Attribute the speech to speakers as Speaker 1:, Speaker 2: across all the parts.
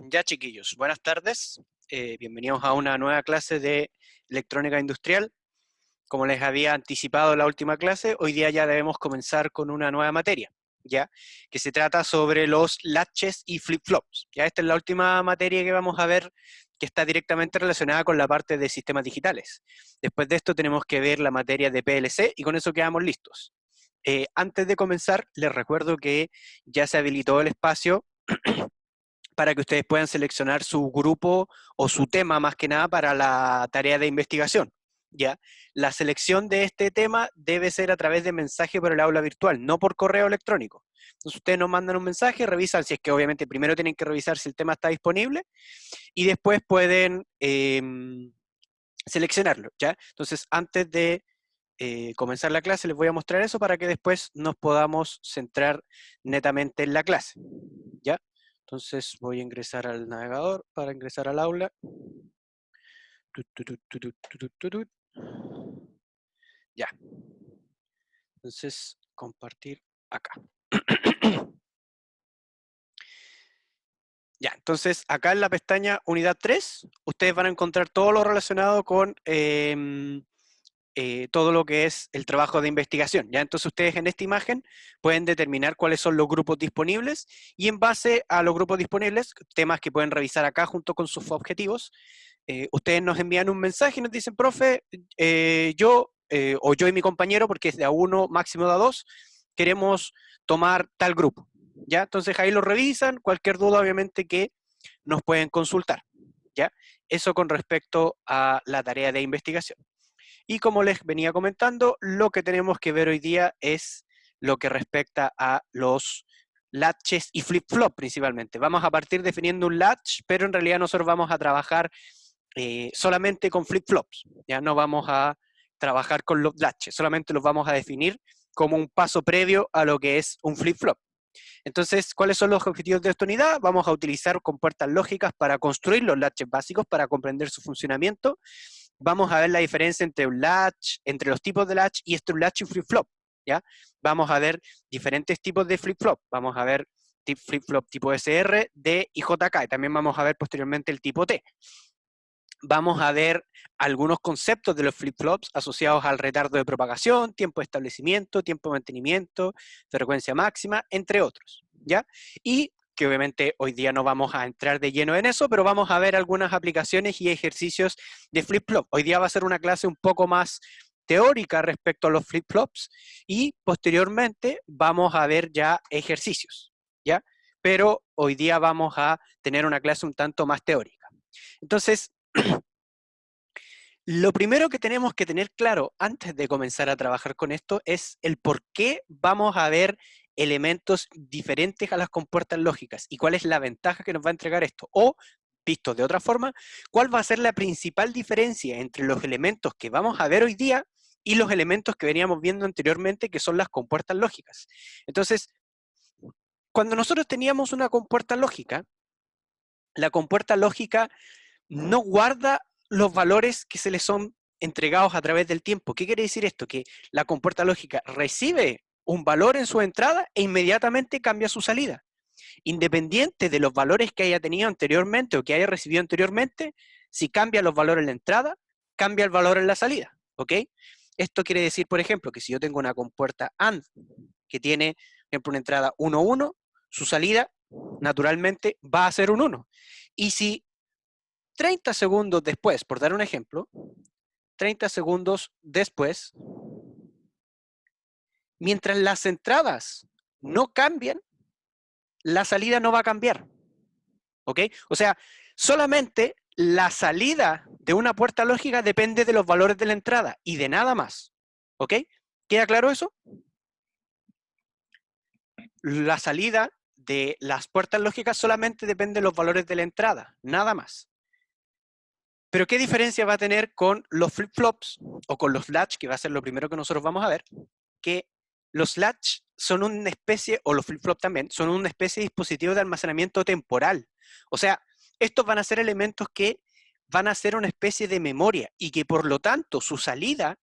Speaker 1: Ya, chiquillos, buenas tardes. Bienvenidos a una nueva clase de electrónica industrial. Como les había anticipado en la última clase, hoy día ya debemos comenzar con una nueva materia, ¿ya? Que se trata sobre los latches y flip-flops. Ya, esta es la última materia que vamos a ver que está directamente relacionada con la parte de sistemas digitales. Después de esto tenemos que ver la materia de PLC y con eso quedamos listos. Antes de comenzar, les recuerdo que ya se habilitó el espacio para que ustedes puedan seleccionar su grupo o su tema más que nada para la tarea de investigación. ¿Ya? La selección de este tema debe ser a través de mensaje por el aula virtual, no por correo electrónico. Entonces ustedes nos mandan un mensaje, revisan si es que obviamente primero tienen que revisar si el tema está disponible y después pueden seleccionarlo. ¿Ya? Entonces antes de comenzar la clase les voy a mostrar eso para que después nos podamos centrar netamente en la clase. ¿Ya? Entonces voy a ingresar al navegador para ingresar al aula. Ya. Entonces, compartir acá. Ya, entonces acá en la pestaña Unidad 3, ustedes van a encontrar todo lo relacionado con todo lo que es el trabajo de investigación. ¿Ya? Entonces ustedes en esta imagen pueden determinar cuáles son los grupos disponibles y en base a los grupos disponibles, temas que pueden revisar acá junto con sus objetivos, ustedes nos envían un mensaje y nos dicen, profe, o yo y mi compañero, porque es de A1, máximo de A2, queremos tomar tal grupo. ¿Ya? Entonces ahí lo revisan, cualquier duda obviamente que nos pueden consultar. ¿Ya? Eso con respecto a la tarea de investigación. Y como les venía comentando, lo que tenemos que ver hoy día es lo que respecta a los latches y flip-flop principalmente. Vamos a partir definiendo un latch, pero en realidad nosotros vamos a trabajar solamente con flip-flops. Ya no vamos a trabajar con los latches, solamente los vamos a definir como un paso previo a lo que es un flip-flop. Entonces, ¿cuáles son los objetivos de esta unidad? Vamos a utilizar compuertas lógicas para construir los latches básicos, para comprender su funcionamiento. Vamos a ver la diferencia entre un latch, entre los tipos de latch y un latch y flip-flop, ¿ya? Vamos a ver diferentes tipos de flip-flop. Vamos a ver flip-flop tipo SR, D y JK. Y también vamos a ver posteriormente el tipo T. Vamos a ver algunos conceptos de los flip-flops asociados al retardo de propagación, tiempo de establecimiento, tiempo de mantenimiento, frecuencia máxima, entre otros, ¿ya? Y que obviamente hoy día no vamos a entrar de lleno en eso, pero vamos a ver algunas aplicaciones y ejercicios de flip-flop. Hoy día va a ser una clase un poco más teórica respecto a los flip-flops y posteriormente vamos a ver ya ejercicios, ¿ya? Pero hoy día vamos a tener una clase un tanto más teórica. Entonces, lo primero que tenemos que tener claro antes de comenzar a trabajar con esto es el por qué vamos a ver elementos diferentes a las compuertas lógicas y cuál es la ventaja que nos va a entregar esto. O, visto de otra forma, cuál va a ser la principal diferencia entre los elementos que vamos a ver hoy día y los elementos que veníamos viendo anteriormente, que son las compuertas lógicas. Entonces, cuando nosotros teníamos una compuerta lógica, la compuerta lógica no guarda los valores que se le son entregados a través del tiempo. ¿Qué quiere decir esto? Que la compuerta lógica recibe un valor en su entrada e inmediatamente cambia su salida. Independiente de los valores que haya tenido anteriormente o que haya recibido anteriormente, si cambia los valores en la entrada, cambia el valor en la salida. ¿Ok? Esto quiere decir, por ejemplo, que si yo tengo una compuerta AND que tiene, por ejemplo, una entrada 1, 1, su salida naturalmente va a ser un 1. Y si 30 segundos después, por dar un ejemplo, 30 segundos después, mientras las entradas no cambian, la salida no va a cambiar. ¿Ok? O sea, solamente la salida de una puerta lógica depende de los valores de la entrada y de nada más. ¿Ok? ¿Queda claro eso? La salida de las puertas lógicas solamente depende de los valores de la entrada, nada más. Pero ¿qué diferencia va a tener con los flip-flops o con los latch, que va a ser lo primero que nosotros vamos a ver? Que los latch son una especie, o los flip-flops también, son una especie de dispositivo de almacenamiento temporal. O sea, estos van a ser elementos que van a ser una especie de memoria y que por lo tanto su salida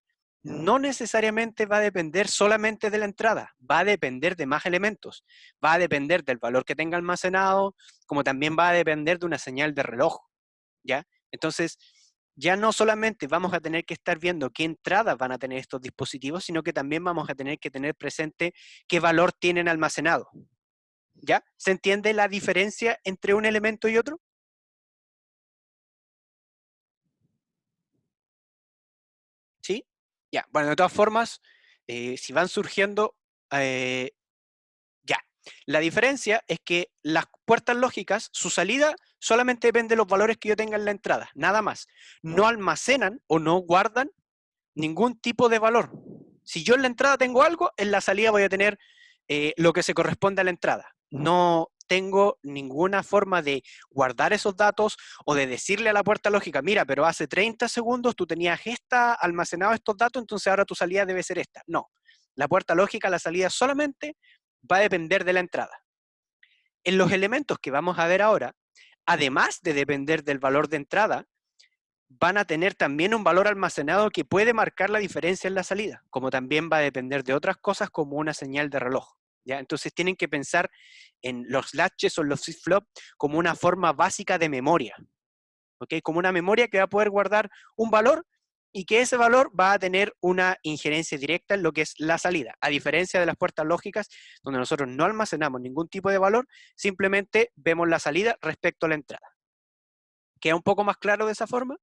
Speaker 1: no necesariamente va a depender solamente de la entrada, va a depender de más elementos, va a depender del valor que tenga almacenado, como también va a depender de una señal de reloj, ¿ya? Entonces, ya no solamente vamos a tener que estar viendo qué entradas van a tener estos dispositivos, sino que también vamos a tener que tener presente qué valor tienen almacenado, ¿ya? ¿Se entiende la diferencia entre un elemento y otro? ¿Sí? Ya, bueno, de todas formas, si van surgiendo, eh, ya. La diferencia es que las puertas lógicas, su salida solamente depende de los valores que yo tenga en la entrada, nada más. No almacenan o no guardan ningún tipo de valor. Si yo en la entrada tengo algo, en la salida voy a tener lo que se corresponde a la entrada. No tengo ninguna forma de guardar esos datos o de decirle a la puerta lógica, mira, pero hace 30 segundos tú tenías almacenado estos datos, entonces ahora tu salida debe ser esta. No, la puerta lógica, la salida solamente va a depender de la entrada. En los elementos que vamos a ver ahora, además de depender del valor de entrada, van a tener también un valor almacenado que puede marcar la diferencia en la salida, como también va a depender de otras cosas como una señal de reloj. ¿Ya? Entonces tienen que pensar en los latches o los flip-flop como una forma básica de memoria, ¿ok? Como una memoria que va a poder guardar un valor y que ese valor va a tener una injerencia directa en lo que es la salida, a diferencia de las puertas lógicas, donde nosotros no almacenamos ningún tipo de valor, simplemente vemos la salida respecto a la entrada. ¿Queda un poco más claro de esa forma?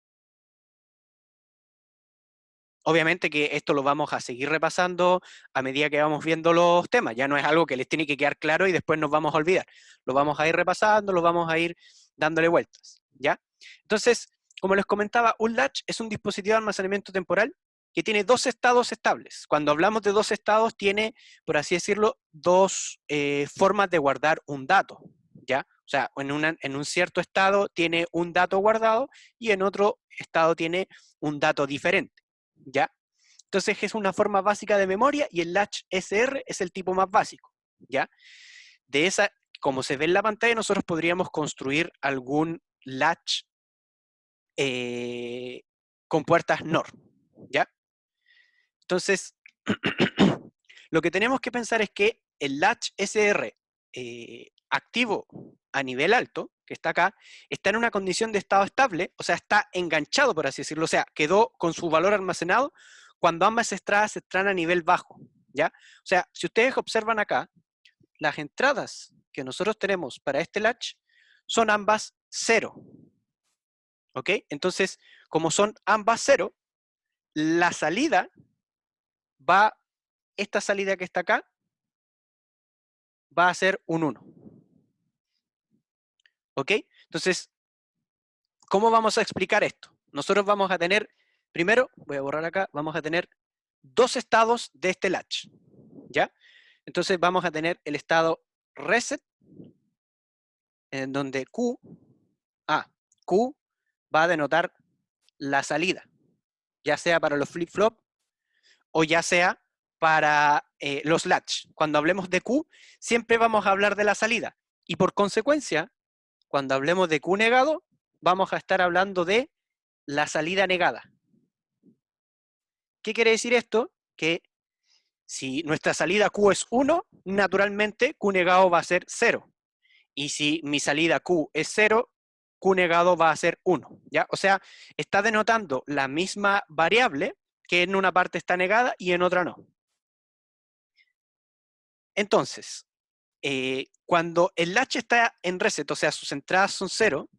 Speaker 1: Obviamente que esto lo vamos a seguir repasando a medida que vamos viendo los temas. Ya no es algo que les tiene que quedar claro y después nos vamos a olvidar. Lo vamos a ir repasando, lo vamos a ir dándole vueltas, ¿ya? Entonces, como les comentaba, un latch es un dispositivo de almacenamiento temporal que tiene dos estados estables. Cuando hablamos de dos estados, tiene, por así decirlo, dos formas de guardar un dato, ¿ya? O sea, en un cierto estado tiene un dato guardado y en otro estado tiene un dato diferente. ¿Ya? Entonces es una forma básica de memoria y el latch SR es el tipo más básico, ¿ya? De esa, como se ve en la pantalla, nosotros podríamos construir algún latch eh, con puertas NOR, ¿ya? Entonces, lo que tenemos que pensar es que el latch SR activo a nivel alto, que está acá, está en una condición de estado estable, o sea, está enganchado, por así decirlo, o sea, quedó con su valor almacenado cuando ambas entradas están a nivel bajo, ¿ya? O sea, si ustedes observan acá, las entradas que nosotros tenemos para este latch son ambas 0, ¿ok? Entonces, como son ambas 0, la salida va, esta salida que está acá, va a ser un 1, ¿ok? Entonces, ¿cómo vamos a explicar esto? Nosotros vamos a tener, primero, voy a borrar acá, vamos a tener dos estados de este latch, ¿ya? Entonces vamos a tener el estado reset, en donde Q va a denotar la salida, ya sea para los flip-flop o ya sea para los latch. Cuando hablemos de Q, siempre vamos a hablar de la salida. Y por consecuencia, cuando hablemos de Q negado, vamos a estar hablando de la salida negada. ¿Qué quiere decir esto? Que si nuestra salida Q es 1, naturalmente Q negado va a ser 0. Y si mi salida Q es 0, Q negado va a ser 1. ¿Ya? O sea, está denotando la misma variable que en una parte está negada y en otra no. Entonces, cuando el latch está en reset, o sea, sus entradas son 0,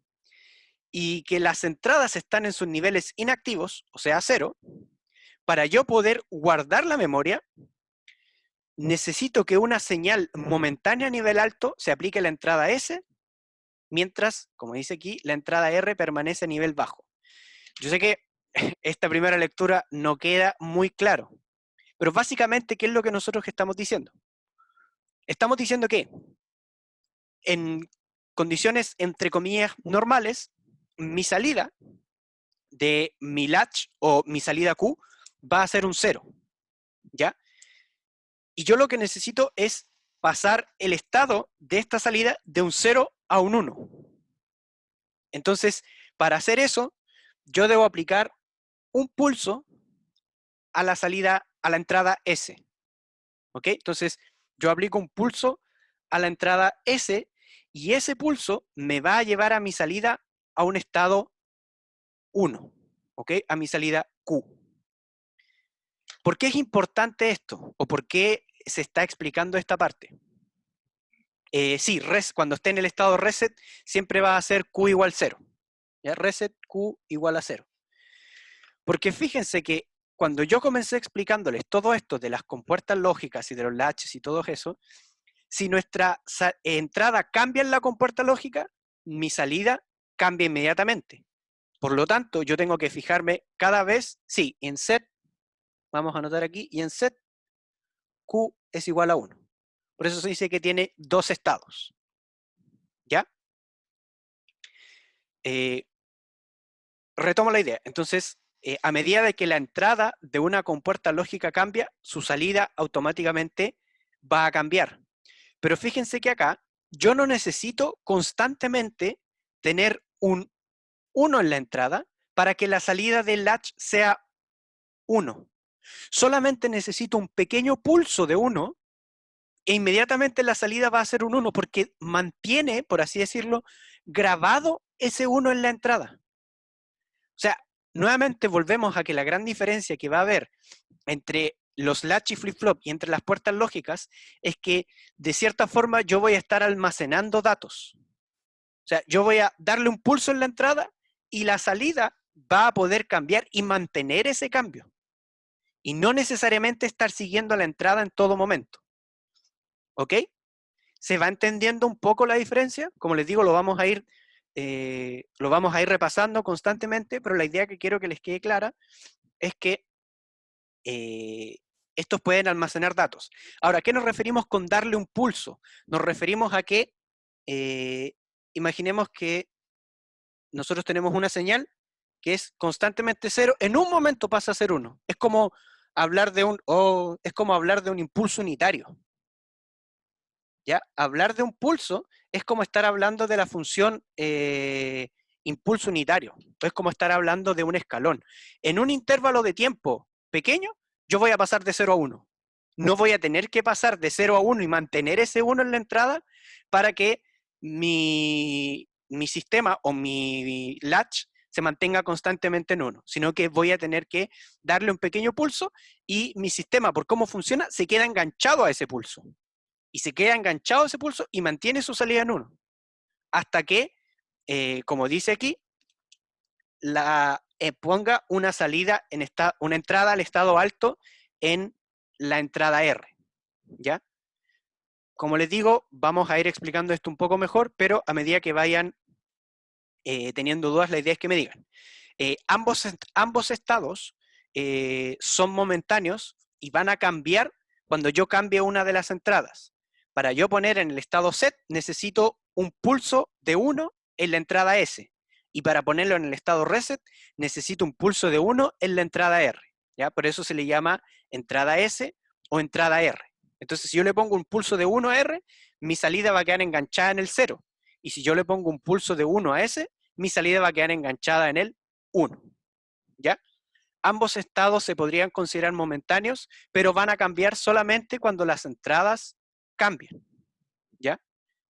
Speaker 1: y que las entradas están en sus niveles inactivos, o sea, 0, para yo poder guardar la memoria, necesito que una señal momentánea a nivel alto se aplique a la entrada S, mientras, como dice aquí, la entrada R permanece a nivel bajo. Yo sé que esta primera lectura no queda muy claro, pero básicamente, ¿qué es lo que nosotros estamos diciendo? Estamos diciendo que en condiciones, entre comillas, normales, mi salida de mi latch o mi salida Q va a ser un 0, ¿ya? Y yo lo que necesito es pasar el estado de esta salida de un 0 a un 1. Entonces, para hacer eso, yo debo aplicar un pulso a la salida, a la entrada S. ¿Ok? Entonces, yo aplico un pulso a la entrada S y ese pulso me va a llevar a mi salida a un estado 1, ¿ok? A mi salida Q. ¿Por qué es importante esto? ¿O por qué se está explicando esta parte? Sí, cuando esté en el estado reset, siempre va a ser Q igual 0. ¿Ya? Reset Q igual a 0. Porque fíjense que cuando yo comencé explicándoles todo esto de las compuertas lógicas y de los latches y todo eso, si nuestra entrada cambia en la compuerta lógica, mi salida cambia inmediatamente. Por lo tanto, yo tengo que fijarme cada vez, sí, en set, vamos a anotar aquí, y en set Q es igual a 1. Por eso se dice que tiene dos estados. ¿Ya? Retomo la idea. Entonces, a medida de que la entrada de una compuerta lógica cambia, su salida automáticamente va a cambiar. Pero fíjense que acá yo no necesito constantemente tener un 1 en la entrada para que la salida del latch sea 1. Solamente necesito un pequeño pulso de 1 e inmediatamente la salida va a ser un 1 porque mantiene, por así decirlo, grabado ese 1 en la entrada. O sea, nuevamente volvemos a que la gran diferencia que va a haber entre los latch y flip-flop y entre las puertas lógicas es que de cierta forma yo voy a estar almacenando datos. O sea, yo voy a darle un pulso en la entrada y la salida va a poder cambiar y mantener ese cambio. Y no necesariamente estar siguiendo la entrada en todo momento. ¿Ok? ¿Se va entendiendo un poco la diferencia? Como les digo, lo vamos a ir repasando constantemente, pero la idea que quiero que les quede clara es que estos pueden almacenar datos. Ahora, ¿a qué nos referimos con darle un pulso? Nos referimos a que, imaginemos que nosotros tenemos una señal que es constantemente 0, en un momento pasa a ser 1. Es como hablar de un impulso unitario. ¿Ya? Hablar de un pulso es como estar hablando de la función impulso unitario. Es como estar hablando de un escalón. En un intervalo de tiempo pequeño, yo voy a pasar de 0 a 1. No voy a tener que pasar de 0 a 1 y mantener ese 1 en la entrada para que mi sistema o mi latch se mantenga constantemente en 1, sino que voy a tener que darle un pequeño pulso y mi sistema, por cómo funciona, se queda enganchado a ese pulso. Y se queda enganchado a ese pulso y mantiene su salida en 1. Hasta que, como dice aquí, ponga una salida una entrada al estado alto en la entrada R. ¿Ya? Como les digo, vamos a ir explicando esto un poco mejor, pero a medida que vayan teniendo dudas, la idea es que me digan. Ambos estados son momentáneos y van a cambiar cuando yo cambie una de las entradas. Para yo poner en el estado set, necesito un pulso de 1 en la entrada S. Y para ponerlo en el estado reset, necesito un pulso de 1 en la entrada R. ¿Ya? Por eso se le llama entrada S o entrada R. Entonces, si yo le pongo un pulso de 1 a R, mi salida va a quedar enganchada en el 0. Y si yo le pongo un pulso de 1 a S, mi salida va a quedar enganchada en el 1. ¿Ya? Ambos estados se podrían considerar momentáneos, pero van a cambiar solamente cuando las entradas cambien. ¿Ya?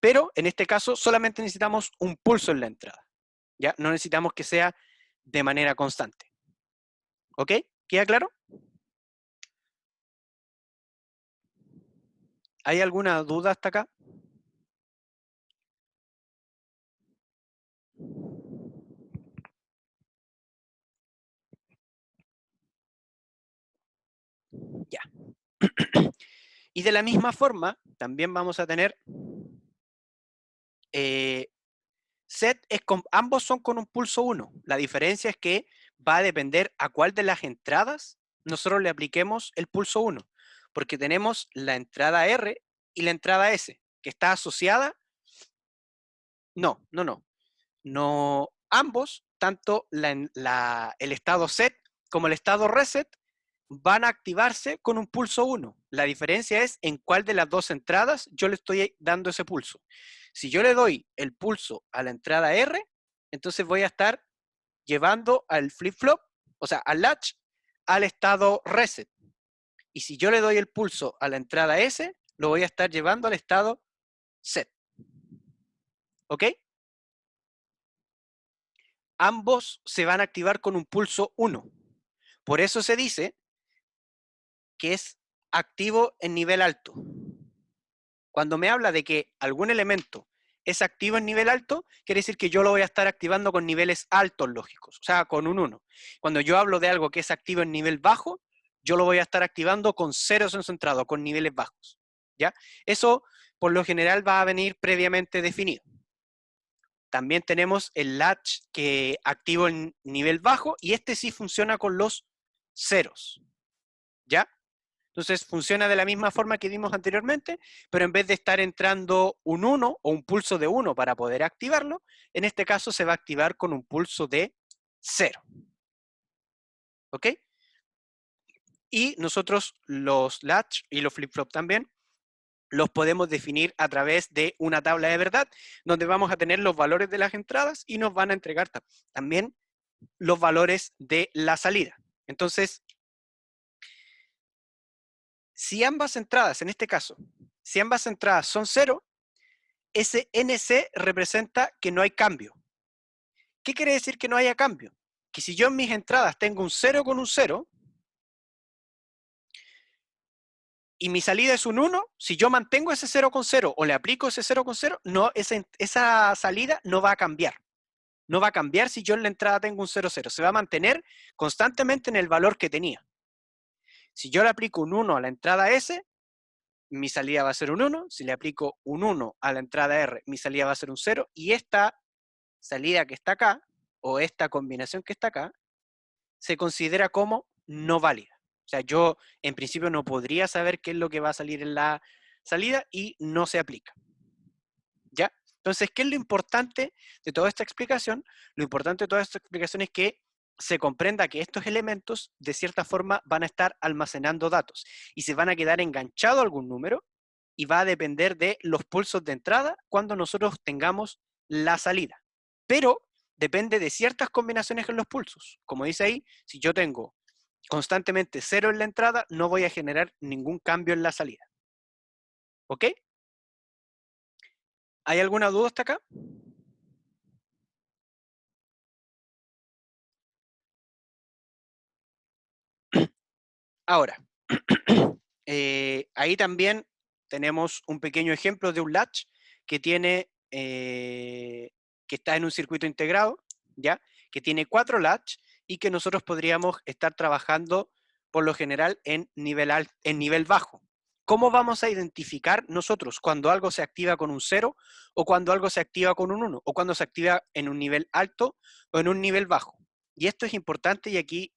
Speaker 1: Pero en este caso solamente necesitamos un pulso en la entrada. ¿Ya? No necesitamos que sea de manera constante. ¿Ok? ¿Queda claro? ¿Hay alguna duda hasta acá? Ya. Y de la misma forma, también vamos a tener set, ambos son con un pulso 1. La diferencia es que va a depender a cuál de las entradas nosotros le apliquemos el pulso 1. Porque tenemos la entrada R y la entrada S, que está asociada. No. Ambos, tanto el estado set como el estado reset, van a activarse con un pulso 1. La diferencia es en cuál de las dos entradas yo le estoy dando ese pulso. Si yo le doy el pulso a la entrada R, entonces voy a estar llevando al flip-flop, o sea, al latch, al estado reset. Y si yo le doy el pulso a la entrada S, lo voy a estar llevando al estado set. ¿Ok? Ambos se van a activar con un pulso 1. Por eso se dice que es activo en nivel alto. Cuando me habla de que algún elemento es activo en nivel alto, quiere decir que yo lo voy a estar activando con niveles altos lógicos, o sea, con un 1. Cuando yo hablo de algo que es activo en nivel bajo, yo lo voy a estar activando con ceros concentrados, con niveles bajos. ¿Ya? Eso, por lo general, va a venir previamente definido. También tenemos el latch que activo en nivel bajo, y este sí funciona con los ceros. ¿Ya? Entonces funciona de la misma forma que vimos anteriormente, pero en vez de estar entrando un 1 o un pulso de 1 para poder activarlo, en este caso se va a activar con un pulso de 0. ¿Ok? Y nosotros los latch y los flip-flop también los podemos definir a través de una tabla de verdad, donde vamos a tener los valores de las entradas y nos van a entregar también los valores de la salida. Entonces, si ambas entradas, en este caso, si ambas entradas son 0, ese NC representa que no hay cambio. ¿Qué quiere decir que no haya cambio? Que si yo en mis entradas tengo un 0 con un 0 y mi salida es un 1, si yo mantengo ese 0 con 0 o le aplico ese 0 con 0, no, esa salida no va a cambiar. No va a cambiar si yo en la entrada tengo un 0, 0. Se va a mantener constantemente en el valor que tenía. Si yo le aplico un 1 a la entrada S, mi salida va a ser un 1. Si le aplico un 1 a la entrada R, mi salida va a ser un 0. Y esta salida que está acá, o esta combinación que está acá, se considera como no válida. O sea, yo en principio no podría saber qué es lo que va a salir en la salida y no se aplica. ¿Ya? Entonces, ¿qué es lo importante de toda esta explicación? Lo importante de toda esta explicación es que se comprenda que estos elementos de cierta forma van a estar almacenando datos y se van a quedar enganchados a algún número y va a depender de los pulsos de entrada cuando nosotros tengamos la salida. Pero depende de ciertas combinaciones en los pulsos. Como dice ahí, si yo tengo constantemente 0 en la entrada, no voy a generar ningún cambio en la salida. ¿Ok? ¿Hay alguna duda hasta acá? Ahora, ahí también tenemos un pequeño ejemplo de un latch que tiene, que está en un circuito integrado, ¿ya? Que tiene 4 latch y que nosotros podríamos estar trabajando por lo general en nivel bajo. ¿Cómo vamos a identificar nosotros cuando algo se activa con un 0 o cuando algo se activa con un 1 o cuando se activa en un nivel alto o en un nivel bajo? Y esto es importante y aquí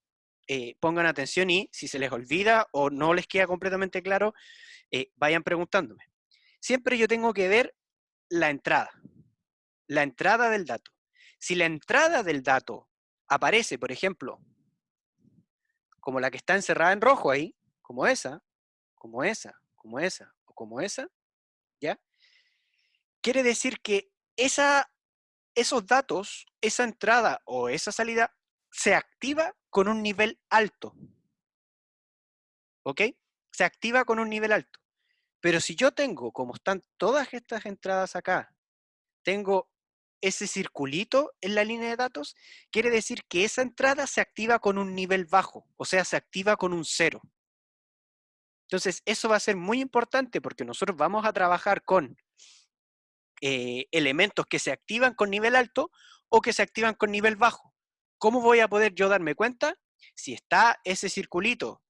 Speaker 1: pongan atención y si se les olvida o no les queda completamente claro, vayan preguntándome. Siempre yo tengo que ver la entrada del dato. Si la entrada del dato aparece, por ejemplo, como la que está encerrada en rojo ahí, como esa, como esa, como esa o como esa, ¿ya? Quiere decir que esos datos, esa entrada o esa salida se activa con un nivel alto, ¿ok? Se activa con un nivel alto. Pero si yo tengo, como están todas estas entradas acá, tengo ese circulito en la línea de datos, quiere decir que esa entrada se activa con un nivel bajo, o sea, se activa con un 0. Entonces, eso va a ser muy importante porque nosotros vamos a trabajar con elementos que se activan con nivel alto o que se activan con nivel bajo. ¿Cómo voy a poder yo darme cuenta? Si está ese circulito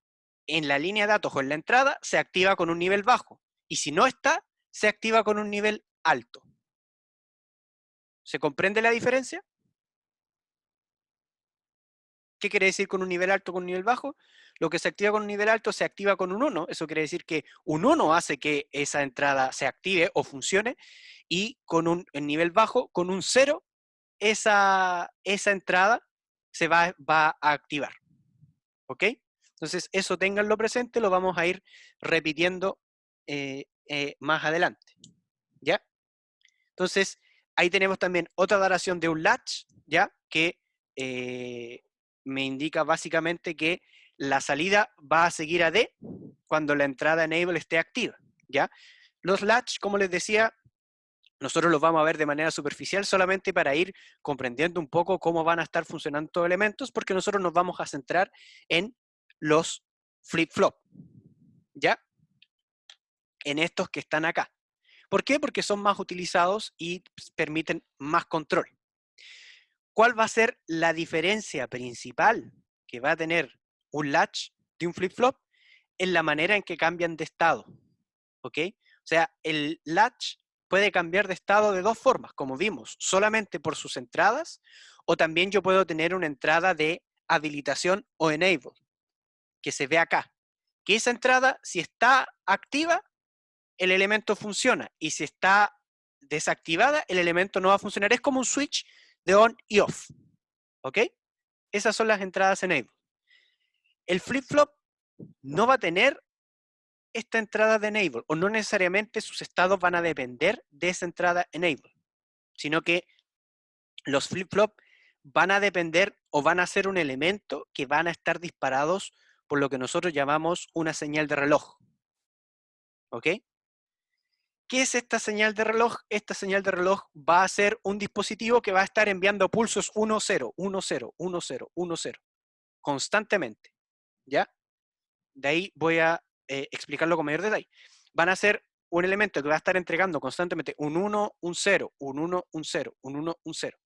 Speaker 1: en la línea de datos o en la entrada, se activa con un nivel bajo. Y si no está, se activa con un nivel alto. ¿Se comprende la diferencia? ¿Qué quiere decir con un nivel alto con un nivel bajo? Lo que se activa con un nivel alto se activa con un 1. Eso quiere decir que un 1 hace que esa entrada se active o funcione. Y con un nivel bajo, con un 0, esa entrada se va a activar. ¿Ok? Entonces, eso ténganlo presente, lo vamos a ir repitiendo más adelante. ¿Ya? Entonces, ahí tenemos también otra variación de un latch, ¿ya? Que me indica básicamente que la salida va a seguir a D cuando la entrada enable esté activa, ¿ya? Los latch, como les decía, nosotros los vamos a ver de manera superficial solamente para ir comprendiendo un poco cómo van a estar funcionando estos elementos, porque nosotros nos vamos a centrar en los flip-flop, ¿ya? En estos que están acá. ¿Por qué? Porque son más utilizados y permiten más control. ¿Cuál va a ser la diferencia principal que va a tener un latch de un flip-flop? En la manera en que cambian de estado, ¿ok? O sea, el latch puede cambiar de estado de dos formas, como vimos, solamente por sus entradas, o también yo puedo tener una entrada de habilitación o enable, que se ve acá. Que esa entrada, si está activa, el elemento funciona, y si está desactivada, el elemento no va a funcionar. Es como un switch de on y off, ¿ok? Esas son las entradas enable. El flip-flop no va a tener esta entrada de enable, o no necesariamente sus estados van a depender de esa entrada enable, sino que los flip-flop van a depender o van a ser un elemento que van a estar disparados por lo que nosotros llamamos una señal de reloj. ¿Ok? ¿Qué es esta señal de reloj? Esta señal de reloj va a ser un dispositivo que va a estar enviando pulsos 1, 0, 1, 0, 1, 0, 1, 0, constantemente. ¿Ya? De ahí voy a explicarlo con mayor detalle. Van a ser un elemento que va a estar entregando constantemente un 1, un 0, un 1, un 0, un 1, un 0.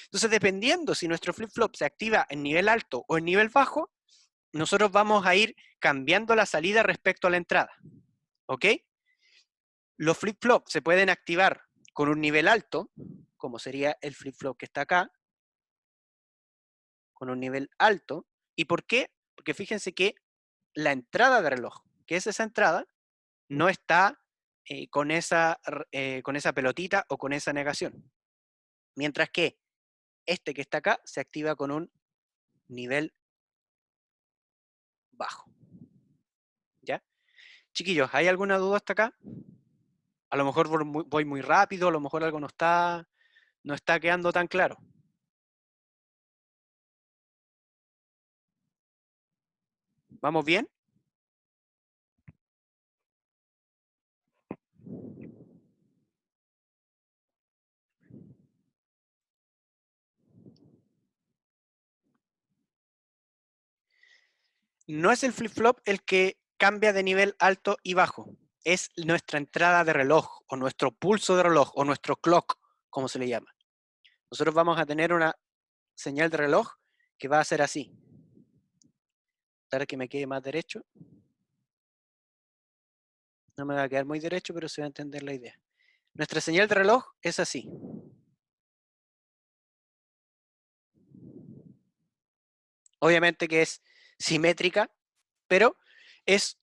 Speaker 1: Entonces, dependiendo si nuestro flip-flop se activa en nivel alto o en nivel bajo, nosotros vamos a ir cambiando la salida respecto a la entrada. ¿Ok? Los flip-flops se pueden activar con un nivel alto, como sería el flip-flop que está acá, con un nivel alto. ¿Y por qué? Porque fíjense que la entrada de reloj, que es esa entrada, no está con esa pelotita o con esa negación. Mientras que este que está acá se activa con un nivel bajo. ¿Ya? Chiquillos, ¿hay alguna duda hasta acá? A lo mejor voy muy rápido, a lo mejor algo no está quedando tan claro. ¿Vamos bien? No es el flip-flop el que cambia de nivel alto y bajo. Es nuestra entrada de reloj, o nuestro pulso de reloj, o nuestro clock, como se le llama. Nosotros vamos a tener una señal de reloj que va a ser así. Para que me quede más derecho. No me va a quedar muy derecho, pero se va a entender la idea. Nuestra señal de reloj es así. Obviamente que es simétrica, pero es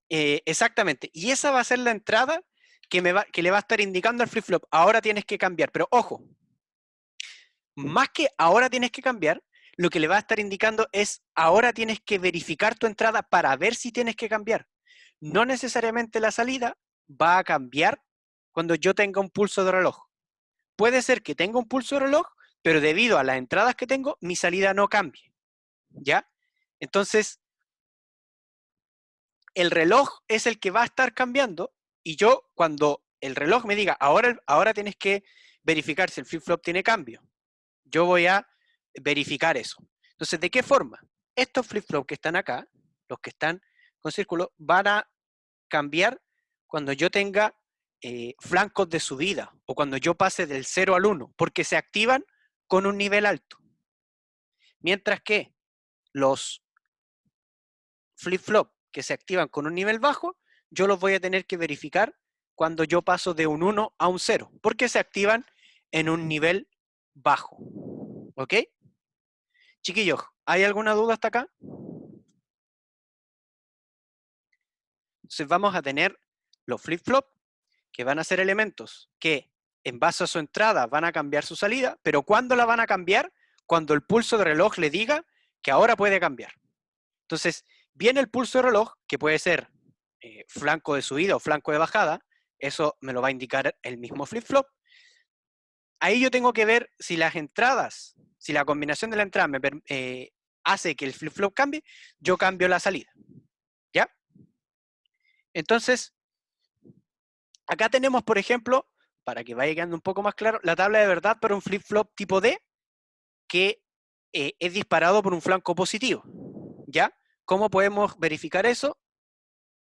Speaker 1: exactamente. Y esa va a ser la entrada que le va a estar indicando al flip-flop. Ahora tienes que cambiar. Pero ojo, más que ahora tienes que cambiar, lo que le va a estar indicando es ahora tienes que verificar tu entrada para ver si tienes que cambiar. No necesariamente la salida va a cambiar cuando yo tenga un pulso de reloj. Puede ser que tenga un pulso de reloj, pero debido a las entradas que tengo, mi salida no cambie. ¿Ya? Entonces, el reloj es el que va a estar cambiando y yo cuando el reloj me diga, ahora tienes que verificar si el flip-flop tiene cambio, yo voy a verificar eso. Entonces, ¿de qué forma? Estos flip-flops que están acá, los que están con círculo, van a cambiar cuando yo tenga flancos de subida o cuando yo pase del 0 al 1, porque se activan con un nivel alto. Mientras que los flip-flop que se activan con un nivel bajo, yo los voy a tener que verificar cuando yo paso de un 1 a un 0, porque se activan en un nivel bajo. ¿Ok? Chiquillos, ¿hay alguna duda hasta acá? Entonces vamos a tener los flip-flop, que van a ser elementos que en base a su entrada van a cambiar su salida, pero ¿cuándo la van a cambiar? Cuando el pulso de reloj le diga que ahora puede cambiar. Entonces, viene el pulso de reloj, que puede ser flanco de subida o flanco de bajada, eso me lo va a indicar el mismo flip-flop. Ahí yo tengo que ver si las entradas, si la combinación de la entrada hace que el flip-flop cambie, yo cambio la salida. ¿Ya? Entonces, acá tenemos, por ejemplo, para que vaya quedando un poco más claro, la tabla de verdad para un flip-flop tipo D que es disparado por un flanco positivo. ¿Ya? ¿Cómo podemos verificar eso?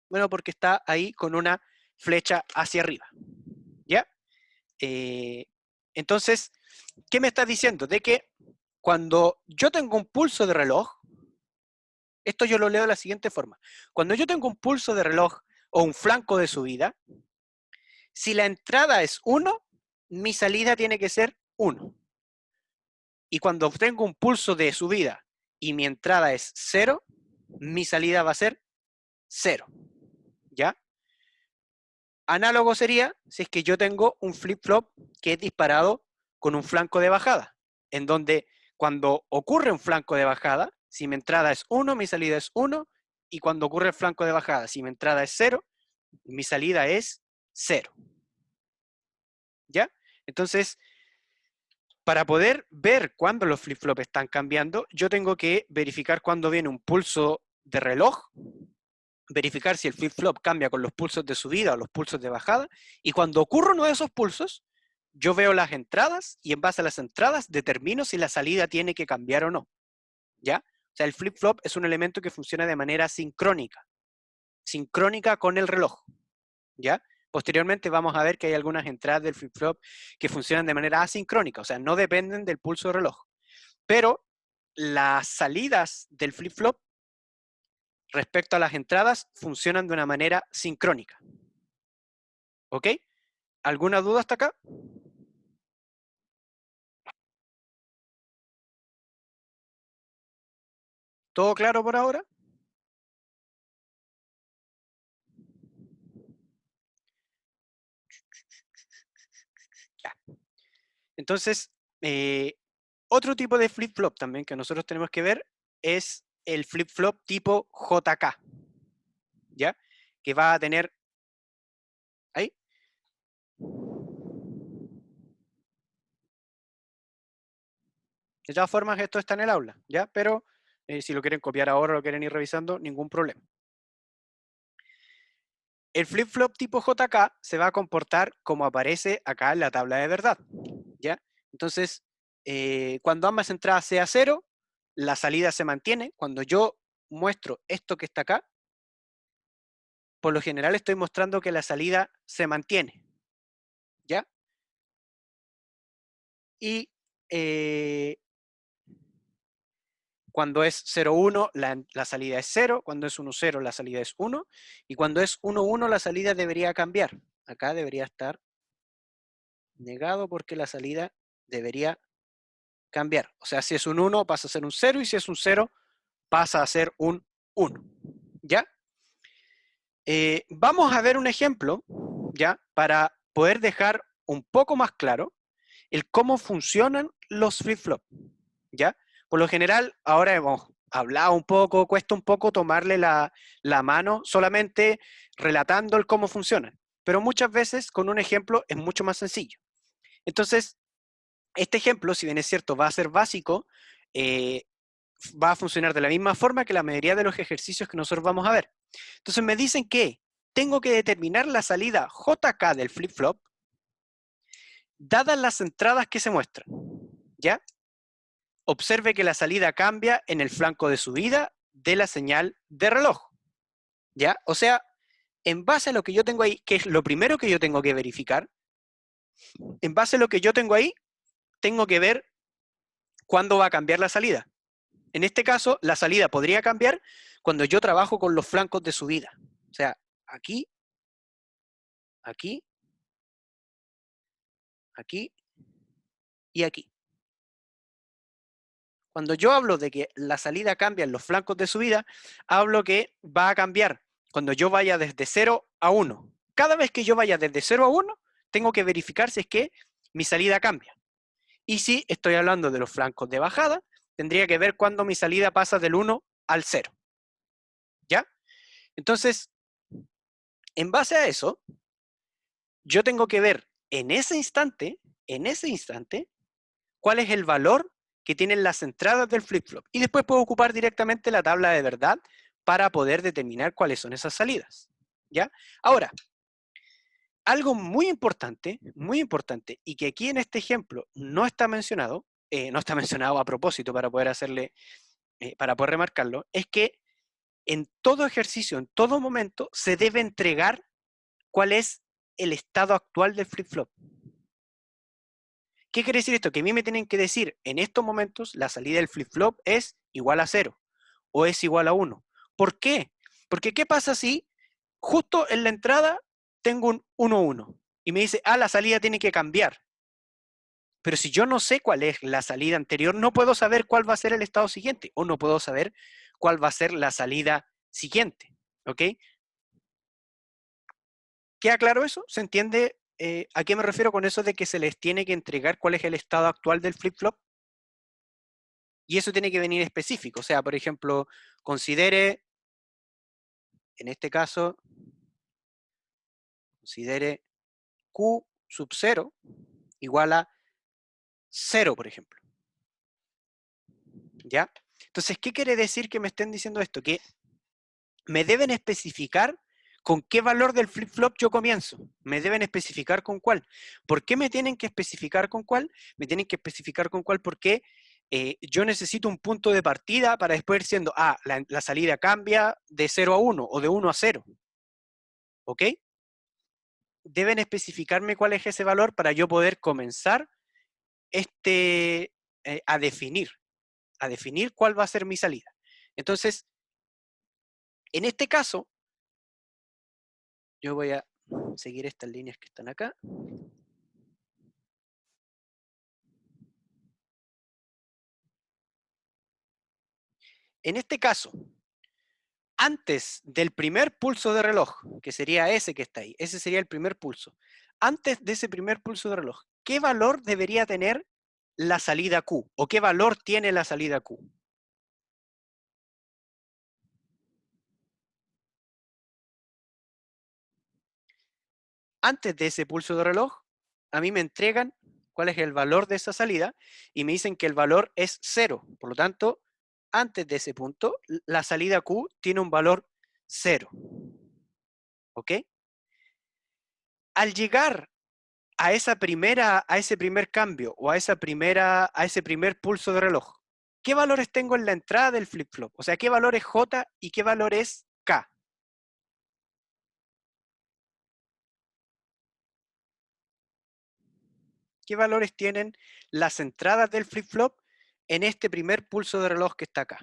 Speaker 1: Bueno, porque está ahí con una flecha hacia arriba. ¿Ya? Entonces, ¿qué me estás diciendo? De que cuando yo tengo un pulso de reloj, esto yo lo leo de la siguiente forma. Cuando yo tengo un pulso de reloj o un flanco de subida, si la entrada es 1, mi salida tiene que ser 1. Y cuando obtengo un pulso de subida y mi entrada es 0, mi salida va a ser 0. ¿Ya? Análogo sería si es que yo tengo un flip-flop que es disparado con un flanco de bajada, en donde cuando ocurre un flanco de bajada, si mi entrada es 1, mi salida es 1, y cuando ocurre el flanco de bajada, si mi entrada es 0, mi salida es 0. ¿Ya? Entonces, para poder ver cuándo los flip-flops están cambiando, yo tengo que verificar cuándo viene un pulso de reloj, verificar si el flip-flop cambia con los pulsos de subida o los pulsos de bajada, y cuando ocurre uno de esos pulsos, yo veo las entradas y en base a las entradas determino si la salida tiene que cambiar o no. ¿Ya? O sea, el flip-flop es un elemento que funciona de manera sincrónica con el reloj. ¿Ya? Posteriormente vamos a ver que hay algunas entradas del flip-flop que funcionan de manera asincrónica, o sea, no dependen del pulso de reloj. Pero las salidas del flip-flop respecto a las entradas funcionan de una manera sincrónica. ¿Ok? ¿Alguna duda hasta acá? ¿Todo claro por ahora? Ya. Entonces, otro tipo de flip-flop también que nosotros tenemos que ver es el flip-flop tipo JK. ¿Ya? Que va a tener... ¿Ahí? De todas formas, esto está en el aula, ¿ya? Pero si lo quieren copiar ahora o lo quieren ir revisando, ningún problema. El flip-flop tipo JK se va a comportar como aparece acá en la tabla de verdad, ¿ya? Entonces, cuando ambas entradas sea 0, la salida se mantiene. Cuando yo muestro esto que está acá, por lo general estoy mostrando que la salida se mantiene, ¿ya? Y cuando es 0,1, la salida es 0, cuando es 1,0, la salida es 1, y cuando es 1,1, la salida debería cambiar. Acá debería estar negado porque la salida debería cambiar. O sea, si es un 1 pasa a ser un 0 y si es un 0 pasa a ser un 1. ¿Ya? Vamos a ver un ejemplo, ¿ya? Para poder dejar un poco más claro el cómo funcionan los flip-flop, ¿ya? Por lo general, ahora hemos hablado un poco, cuesta un poco tomarle la mano solamente relatando el cómo funcionan, pero muchas veces con un ejemplo es mucho más sencillo. Entonces, este ejemplo, si bien es cierto, va a ser básico, eh, va a funcionar de la misma forma que la mayoría de los ejercicios que nosotros vamos a ver. Entonces me dicen que tengo que determinar la salida JK del flip-flop dadas las entradas que se muestran. ¿Ya? Observe que la salida cambia en el flanco de subida de la señal de reloj. ¿Ya? O sea, en base a lo que yo tengo ahí, que es lo primero que yo tengo que verificar, en base a lo que yo tengo ahí, tengo que ver cuándo va a cambiar la salida. En este caso, la salida podría cambiar cuando yo trabajo con los flancos de subida. O sea, aquí, aquí, aquí y aquí. Cuando yo hablo de que la salida cambia en los flancos de subida, hablo que va a cambiar cuando yo vaya desde 0 a 1. Cada vez que yo vaya desde 0 a 1, tengo que verificar si es que mi salida cambia. Y si estoy hablando de los flancos de bajada, tendría que ver cuando mi salida pasa del 1 al 0. ¿Ya? Entonces, en base a eso, yo tengo que ver en ese instante, cuál es el valor que tienen las entradas del flip-flop. Y después puedo ocupar directamente la tabla de verdad para poder determinar cuáles son esas salidas. ¿Ya? Ahora, algo muy importante, y que aquí en este ejemplo no está mencionado, no está mencionado a propósito para poder hacerle, para poder remarcarlo, es que en todo ejercicio, en todo momento, se debe entregar cuál es el estado actual del flip-flop. ¿Qué quiere decir esto? Que a mí me tienen que decir, en estos momentos, la salida del flip-flop es igual a 0 o es igual a 1. ¿Por qué? Porque ¿qué pasa si justo en la entrada tengo un 1-1 y me dice, la salida tiene que cambiar? Pero si yo no sé cuál es la salida anterior, no puedo saber cuál va a ser el estado siguiente o no puedo saber cuál va a ser la salida siguiente. ¿Ok? ¿Queda claro eso? ¿Se entiende a qué me refiero con eso de que se les tiene que entregar cuál es el estado actual del flip-flop? Y eso tiene que venir específico. O sea, por ejemplo, considere, en este caso, considere Q sub 0 igual a 0, por ejemplo. ¿Ya? Entonces, ¿qué quiere decir que me estén diciendo esto? Que me deben especificar con qué valor del flip-flop yo comienzo. Me deben especificar con cuál. ¿Por qué me tienen que especificar con cuál? Me tienen que especificar con cuál porque yo necesito un punto de partida para después ir siendo, la salida cambia de 0 a 1 o de 1 a 0. ¿Ok? Deben especificarme cuál es ese valor para yo poder comenzar a definir cuál va a ser mi salida. Entonces, en este caso, yo voy a seguir estas líneas que están acá. En este caso, antes del primer pulso de reloj, que sería ese que está ahí, ese sería el primer pulso. Antes de ese primer pulso de reloj, ¿qué valor debería tener la salida Q? ¿O qué valor tiene la salida Q? Antes de ese pulso de reloj, a mí me entregan cuál es el valor de esa salida y me dicen que el valor es 0. Por lo tanto, antes de ese punto, la salida Q tiene un valor 0. ¿Ok? Al llegar a ese primer cambio o a ese primer pulso de reloj, ¿qué valores tengo en la entrada del flip-flop? O sea, ¿qué valor es J y qué valor es K? ¿Qué valores tienen las entradas del flip-flop en este primer pulso de reloj que está acá?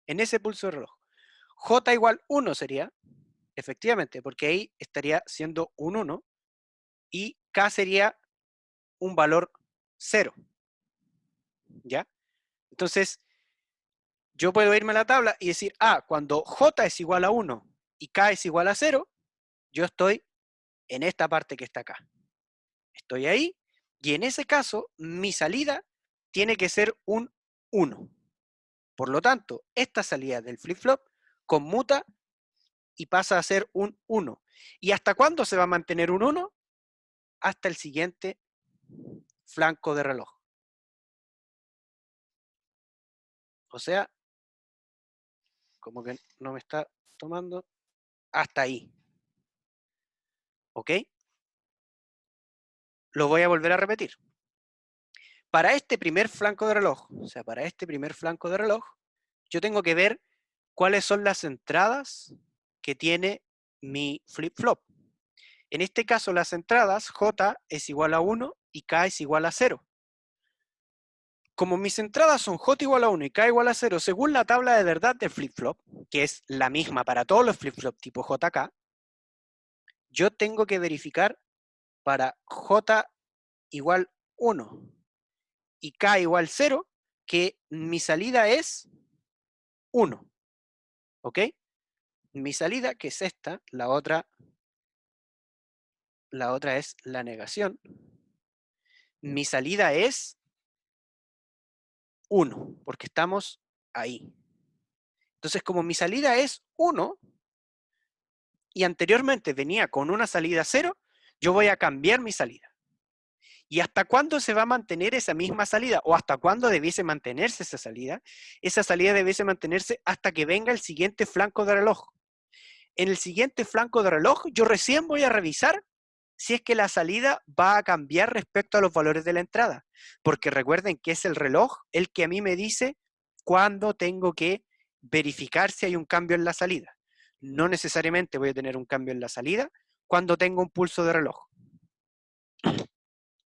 Speaker 1: En ese pulso de reloj. J igual 1 sería, efectivamente, porque ahí estaría siendo un 1 y K sería un valor 0. ¿Ya? Entonces, yo puedo irme a la tabla y decir, cuando J es igual a 1 y K es igual a 0, yo estoy en esta parte que está acá. Estoy ahí y en ese caso mi salida tiene que ser un 1. Por lo tanto, esta salida del flip-flop conmuta y pasa a ser un 1. ¿Y hasta cuándo se va a mantener un 1? Hasta el siguiente flanco de reloj. O sea, como que no me está tomando, hasta ahí. ¿Ok? Lo voy a volver a repetir. Para este primer flanco de reloj, o sea, para este primer flanco de reloj, yo tengo que ver cuáles son las entradas que tiene mi flip-flop. En este caso, las entradas, J es igual a 1 y K es igual a 0. Como mis entradas son J igual a 1 y K igual a 0, según la tabla de verdad del flip-flop, que es la misma para todos los flip-flop tipo JK, yo tengo que verificar para J igual 1 y K igual 0 que mi salida es 1. ¿Ok? Mi salida, que es esta, la otra es la negación. Mi salida es 1, porque estamos ahí. Entonces, como mi salida es 1, y anteriormente venía con una salida 0, yo voy a cambiar mi salida. ¿Y hasta cuándo se va a mantener esa misma salida? ¿O hasta cuándo debiese mantenerse esa salida? Esa salida debiese mantenerse hasta que venga el siguiente flanco de reloj. En el siguiente flanco de reloj, yo recién voy a revisar si es que la salida va a cambiar respecto a los valores de la entrada. Porque recuerden que es el reloj el que a mí me dice cuándo tengo que verificar si hay un cambio en la salida. No necesariamente voy a tener un cambio en la salida cuando tengo un pulso de reloj.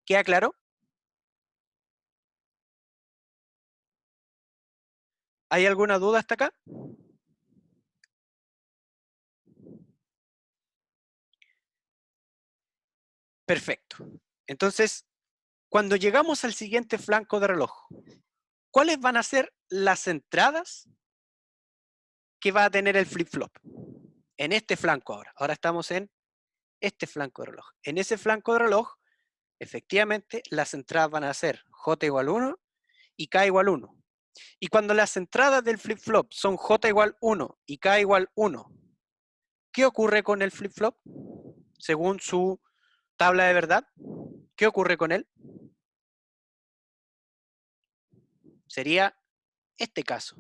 Speaker 1: ¿Queda claro? ¿Hay alguna duda hasta acá? Perfecto. Entonces, cuando llegamos al siguiente flanco de reloj, ¿cuáles van a ser las entradas que va a tener el flip-flop? En este flanco ahora. Ahora estamos en este flanco de reloj. En ese flanco de reloj, efectivamente, las entradas van a ser J igual 1 y K igual 1. Y cuando las entradas del flip-flop son J igual 1 y K igual 1, ¿qué ocurre con el flip-flop? Según su tabla de verdad, ¿qué ocurre con él? Sería este caso.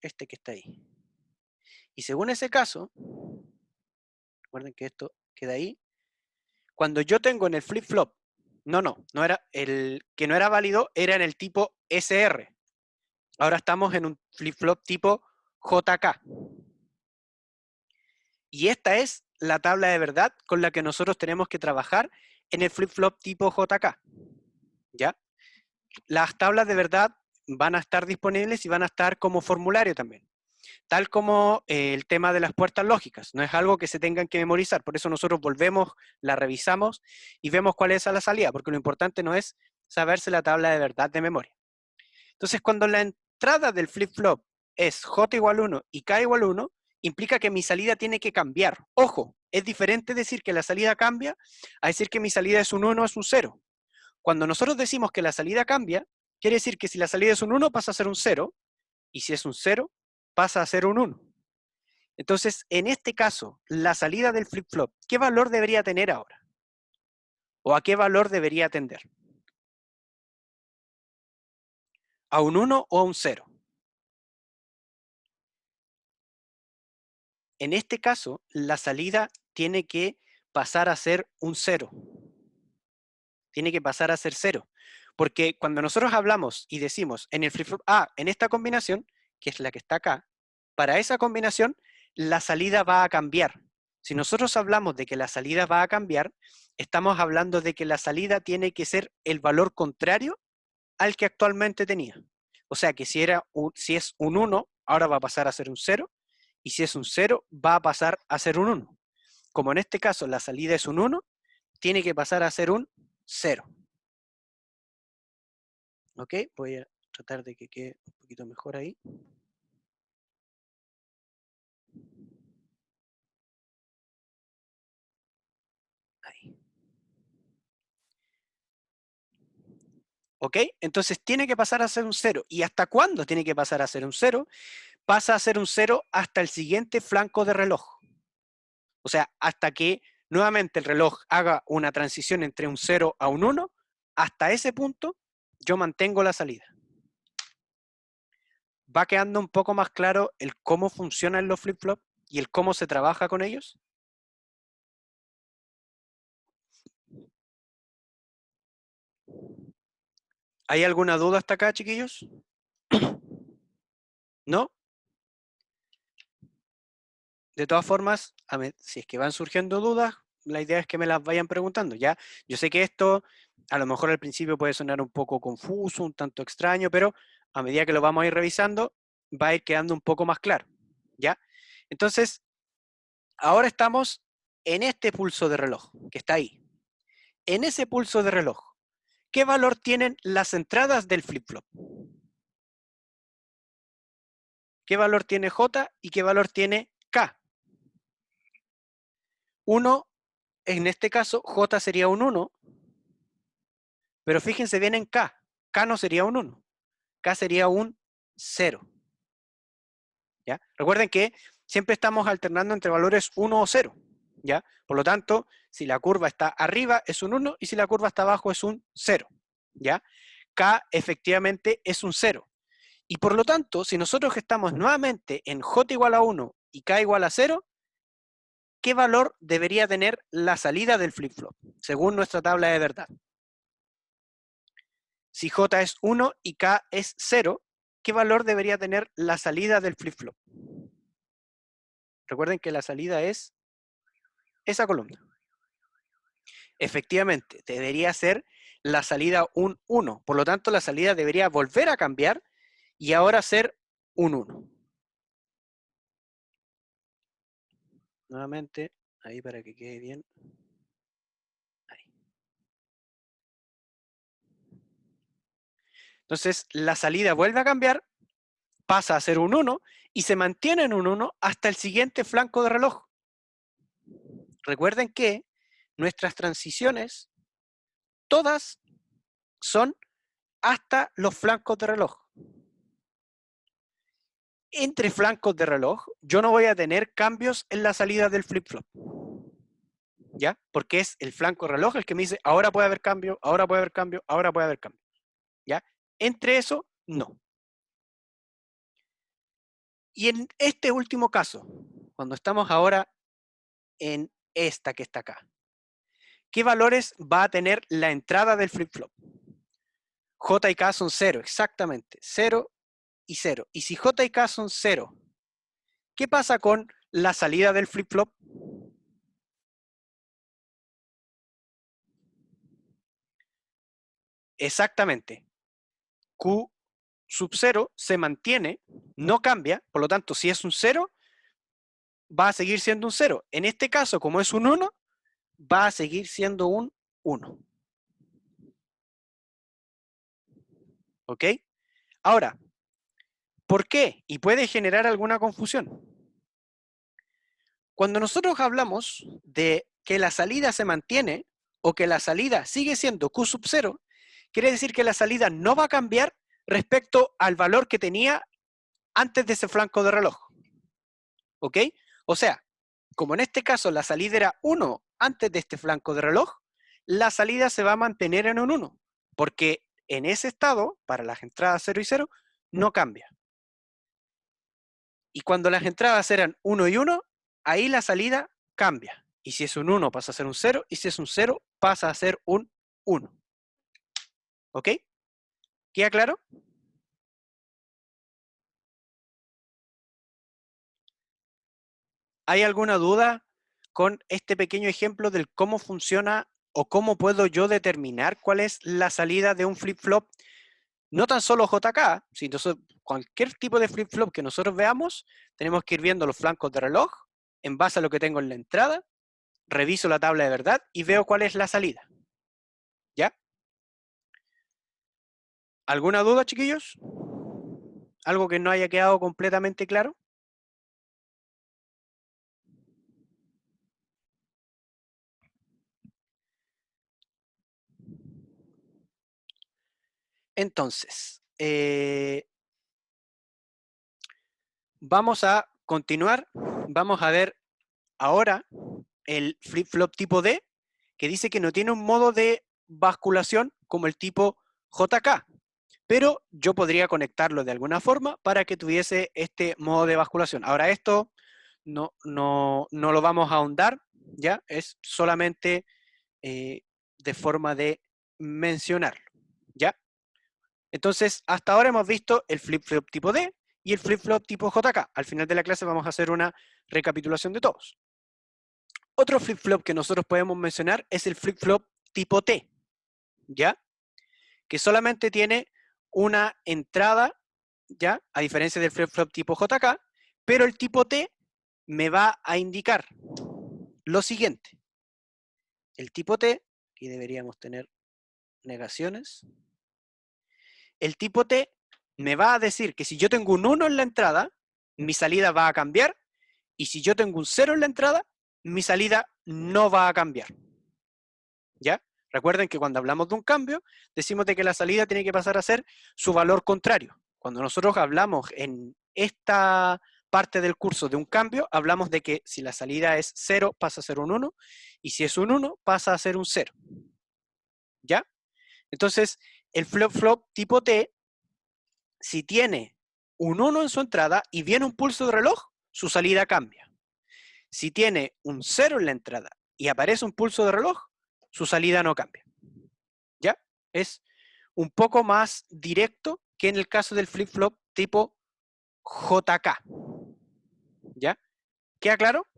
Speaker 1: Este que está ahí. Y según ese caso, recuerden que esto queda ahí, cuando yo tengo en el flip-flop, no era el que no era válido, era en el tipo SR. Ahora estamos en un flip-flop tipo JK. Y esta es la tabla de verdad con la que nosotros tenemos que trabajar en el flip-flop tipo JK. ¿Ya? Las tablas de verdad van a estar disponibles y van a estar como formulario también. Tal como el tema de las puertas lógicas. No es algo que se tengan que memorizar. Por eso nosotros volvemos, la revisamos y vemos cuál es la salida, porque lo importante no es saberse la tabla de verdad de memoria. Entonces, cuando la entrada del flip-flop es J igual 1 y K igual 1, implica que mi salida tiene que cambiar. Ojo, es diferente decir que la salida cambia a decir que mi salida es un 1 o es un 0. Cuando nosotros decimos que la salida cambia, quiere decir que si la salida es un 1 pasa a ser un 0, y si es un 0 pasa a ser un 1. Entonces, en este caso, la salida del flip-flop, ¿qué valor debería tener ahora? ¿O a qué valor debería tender? ¿A un 1 o a un 0? En este caso, la salida tiene que pasar a ser un 0. Tiene que pasar a ser 0. Porque cuando nosotros hablamos y decimos en el flip-flop, en esta combinación, que es la que está acá, para esa combinación, la salida va a cambiar. Si nosotros hablamos de que la salida va a cambiar, estamos hablando de que la salida tiene que ser el valor contrario al que actualmente tenía. O sea que si es un 1, ahora va a pasar a ser un 0, y si es un 0, va a pasar a ser un 1. Como en este caso la salida es un 1, tiene que pasar a ser un 0. ¿Ok? Voy a tratar de que quede un poquito mejor ahí. Ahí. ¿Ok? Entonces tiene que pasar a ser un 0. ¿Y hasta cuándo tiene que pasar a ser un 0? Pasa a ser un 0 hasta el siguiente flanco de reloj. O sea, hasta que nuevamente el reloj haga una transición entre un 0 a un 1, hasta ese punto yo mantengo la salida. ¿Va quedando un poco más claro el cómo funcionan los flip-flops y el cómo se trabaja con ellos? ¿Hay alguna duda hasta acá, chiquillos? ¿No? De todas formas, si es que van surgiendo dudas, la idea es que me las vayan preguntando, ¿ya? Yo sé que esto a lo mejor al principio puede sonar un poco confuso, un tanto extraño, pero a medida que lo vamos a ir revisando, va a ir quedando un poco más claro, ¿ya? Entonces, ahora estamos en este pulso de reloj, que está ahí. En ese pulso de reloj, ¿qué valor tienen las entradas del flip-flop? ¿Qué valor tiene J y qué valor tiene K? 1, en este caso, J sería un 1, pero fíjense bien en K. K no sería un 1, K sería un 0. ¿Ya? Recuerden que siempre estamos alternando entre valores 1 o 0. ¿ya? Por lo tanto, si la curva está arriba es un 1 y si la curva está abajo es un 0, ¿ya? K efectivamente es un 0. Y por lo tanto, si nosotros estamos nuevamente en J igual a 1 y K igual a 0, ¿qué valor debería tener la salida del flip-flop, según nuestra tabla de verdad? Si J es 1 y K es 0, ¿qué valor debería tener la salida del flip-flop? Recuerden que la salida es esa columna. Efectivamente, debería ser la salida un 1. Por lo tanto, la salida debería volver a cambiar y ahora ser un 1. Nuevamente, ahí para que quede bien. Ahí. Entonces, la salida vuelve a cambiar, pasa a ser un 1 y se mantiene en un 1 hasta el siguiente flanco de reloj. Recuerden que nuestras transiciones, todas son hasta los flancos de reloj. Entre flancos de reloj, yo no voy a tener cambios en la salida del flip-flop. ¿Ya? Porque es el flanco reloj el que me dice, ahora puede haber cambio, ahora puede haber cambio, ahora puede haber cambio. ¿Ya? Entre eso, no. Y en este último caso, cuando estamos ahora en esta que está acá, ¿qué valores va a tener la entrada del flip-flop? J y K son 0, exactamente. 0 y 0. Y si J y K son 0, ¿qué pasa con la salida del flip-flop? Exactamente. Q sub 0 se mantiene, no cambia, por lo tanto, si es un 0, va a seguir siendo un 0. En este caso, como es un 1, va a seguir siendo un 1. ¿Ok? Ahora, ¿por qué? Y puede generar alguna confusión. Cuando nosotros hablamos de que la salida se mantiene o que la salida sigue siendo Q sub 0, quiere decir que la salida no va a cambiar respecto al valor que tenía antes de ese flanco de reloj. ¿Ok? O sea, como en este caso la salida era 1 antes de este flanco de reloj, la salida se va a mantener en un 1, porque en ese estado, para las entradas 0 y 0, no cambia. Y cuando las entradas eran 1 y 1, ahí la salida cambia. Y si es un 1 pasa a ser un 0, y si es un 0 pasa a ser un 1. ¿Ok? ¿Queda claro? ¿Hay alguna duda con este pequeño ejemplo del cómo funciona o cómo puedo yo determinar cuál es la salida de un flip-flop? No tan solo JK, sino cualquier tipo de flip-flop que nosotros veamos, tenemos que ir viendo los flancos de reloj en base a lo que tengo en la entrada, reviso la tabla de verdad y veo cuál es la salida. ¿Ya? ¿Alguna duda, chiquillos? ¿Algo que no haya quedado completamente claro? Entonces, vamos a continuar. Vamos a ver ahora el flip-flop tipo D, que dice que no tiene un modo de basculación como el tipo JK, pero yo podría conectarlo de alguna forma para que tuviese este modo de basculación. Ahora esto no lo vamos a ahondar, ¿ya? Es solamente de forma de mencionarlo, ¿ya? Entonces, hasta ahora hemos visto el flip-flop tipo D y el flip-flop tipo JK. Al final de la clase vamos a hacer una recapitulación de todos. Otro flip-flop que nosotros podemos mencionar es el flip-flop tipo T, ¿ya? Que solamente tiene una entrada, ¿ya? A diferencia del flip-flop tipo JK, pero el tipo T me va a indicar lo siguiente. El tipo T, aquí deberíamos tener negaciones. El tipo T me va a decir que si yo tengo un 1 en la entrada, mi salida va a cambiar, y si yo tengo un 0 en la entrada, mi salida no va a cambiar. ¿Ya? Recuerden que cuando hablamos de un cambio, decimos de que la salida tiene que pasar a ser su valor contrario. Cuando nosotros hablamos en esta parte del curso de un cambio, hablamos de que si la salida es 0 pasa a ser un 1, y si es un 1 pasa a ser un 0. ¿Ya? Entonces, el flip-flop tipo T, si tiene un 1 en su entrada y viene un pulso de reloj, su salida cambia. Si tiene un 0 en la entrada y aparece un pulso de reloj, su salida no cambia. ¿Ya? Es un poco más directo que en el caso del flip-flop tipo JK. ¿Ya? ¿Queda claro?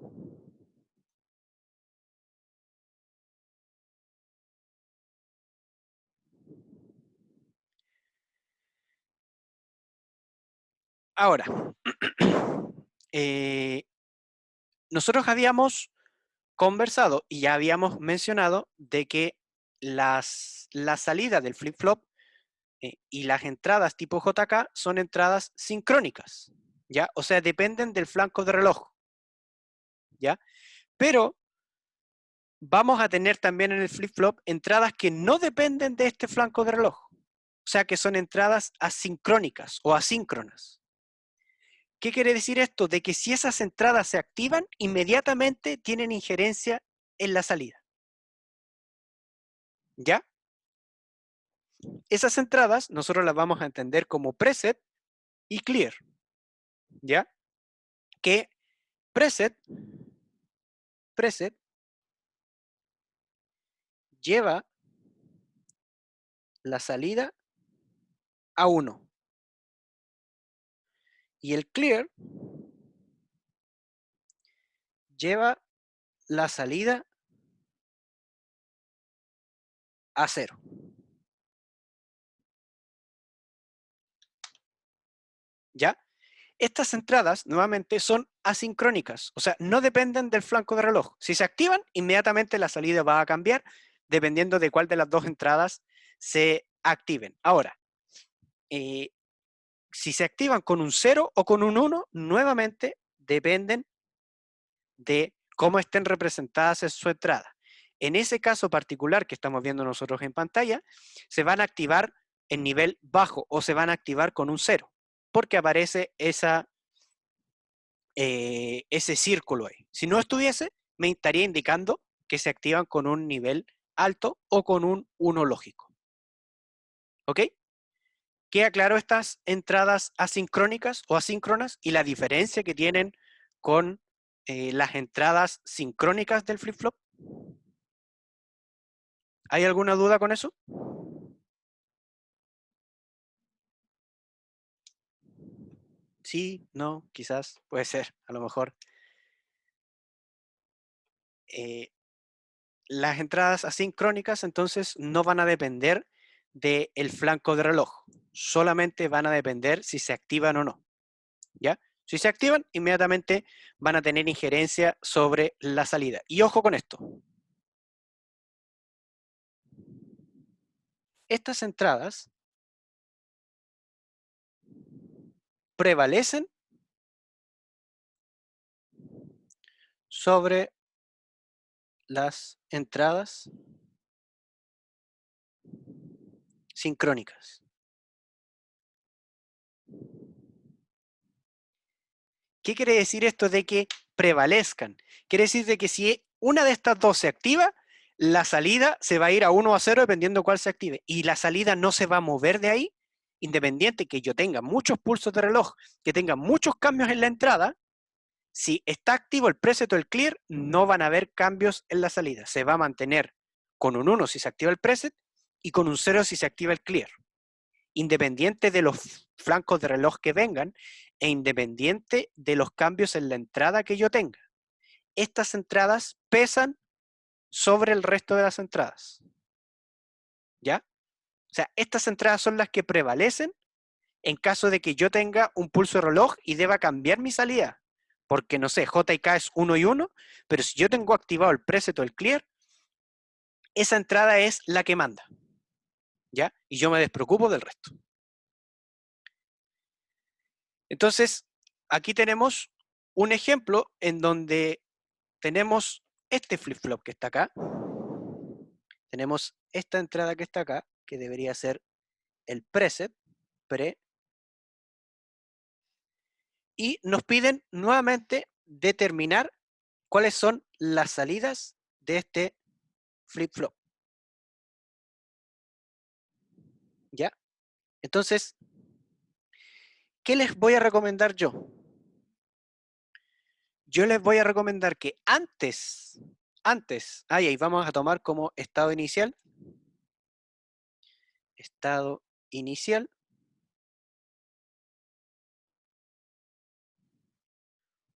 Speaker 1: Ahora, nosotros habíamos conversado y ya habíamos mencionado de que la salida del flip-flop y las entradas tipo JK son entradas sincrónicas, ¿ya? O sea, dependen del flanco de reloj, ¿ya? Pero vamos a tener también en el flip-flop entradas que no dependen de este flanco de reloj, o sea, que son entradas asincrónicas o asíncronas. ¿Qué quiere decir esto? De que si esas entradas se activan, inmediatamente tienen injerencia en la salida, ¿ya? Esas entradas nosotros las vamos a entender como preset y clear, ¿ya? Que preset lleva la salida a 1 y el clear lleva la salida a 0, ¿ya? Estas entradas, nuevamente, son asincrónicas, o sea, no dependen del flanco de reloj. Si se activan, inmediatamente la salida va a cambiar, dependiendo de cuál de las dos entradas se activen. Ahora, eh, si se activan con un 0 o con un 1, nuevamente dependen de cómo estén representadas en su entrada. En ese caso particular que estamos viendo nosotros en pantalla, se van a activar en nivel bajo o se van a activar con un 0, porque aparece ese círculo ahí. Si no estuviese, me estaría indicando que se activan con un nivel alto o con un 1 lógico. ¿Ok? ¿Queda claro estas entradas asincrónicas o asíncronas y la diferencia que tienen con las entradas sincrónicas del flip-flop? ¿Hay alguna duda con eso? Sí, no, quizás, puede ser, a lo mejor. Eh, las entradas asincrónicas entonces no van a depender del flanco de reloj, solamente van a depender si se activan o no, ¿ya? Si se activan, inmediatamente van a tener injerencia sobre la salida. Y ojo con esto. Estas entradas prevalecen sobre las entradas sincrónicas. ¿Qué quiere decir esto de que prevalezcan? Quiere decir de que si una de estas dos se activa, la salida se va a ir a 1 o a 0 dependiendo cuál se active. Y la salida no se va a mover de ahí, independiente que yo tenga muchos pulsos de reloj, que tenga muchos cambios en la entrada. Si está activo el preset o el clear, no van a haber cambios en la salida. Se va a mantener con un 1 si se activa el preset y con un 0 si se activa el clear. Independiente de los flancos de reloj que vengan e independiente de los cambios en la entrada que yo tenga. Estas entradas pesan sobre el resto de las entradas. ¿Ya? O sea, estas entradas son las que prevalecen en caso de que yo tenga un pulso de reloj y deba cambiar mi salida. Porque, no sé, J y K es 1 y 1, pero si yo tengo activado el preset o el clear, esa entrada es la que manda. ¿Ya? Y yo me despreocupo del resto. Entonces, aquí tenemos un ejemplo en donde tenemos este flip-flop que está acá, tenemos esta entrada que está acá, que debería ser el preset, pre, y nos piden nuevamente determinar cuáles son las salidas de este flip-flop. ¿Ya? Entonces, ¿qué les voy a recomendar yo? Yo les voy a recomendar que antes, ahí vamos a tomar como estado inicial,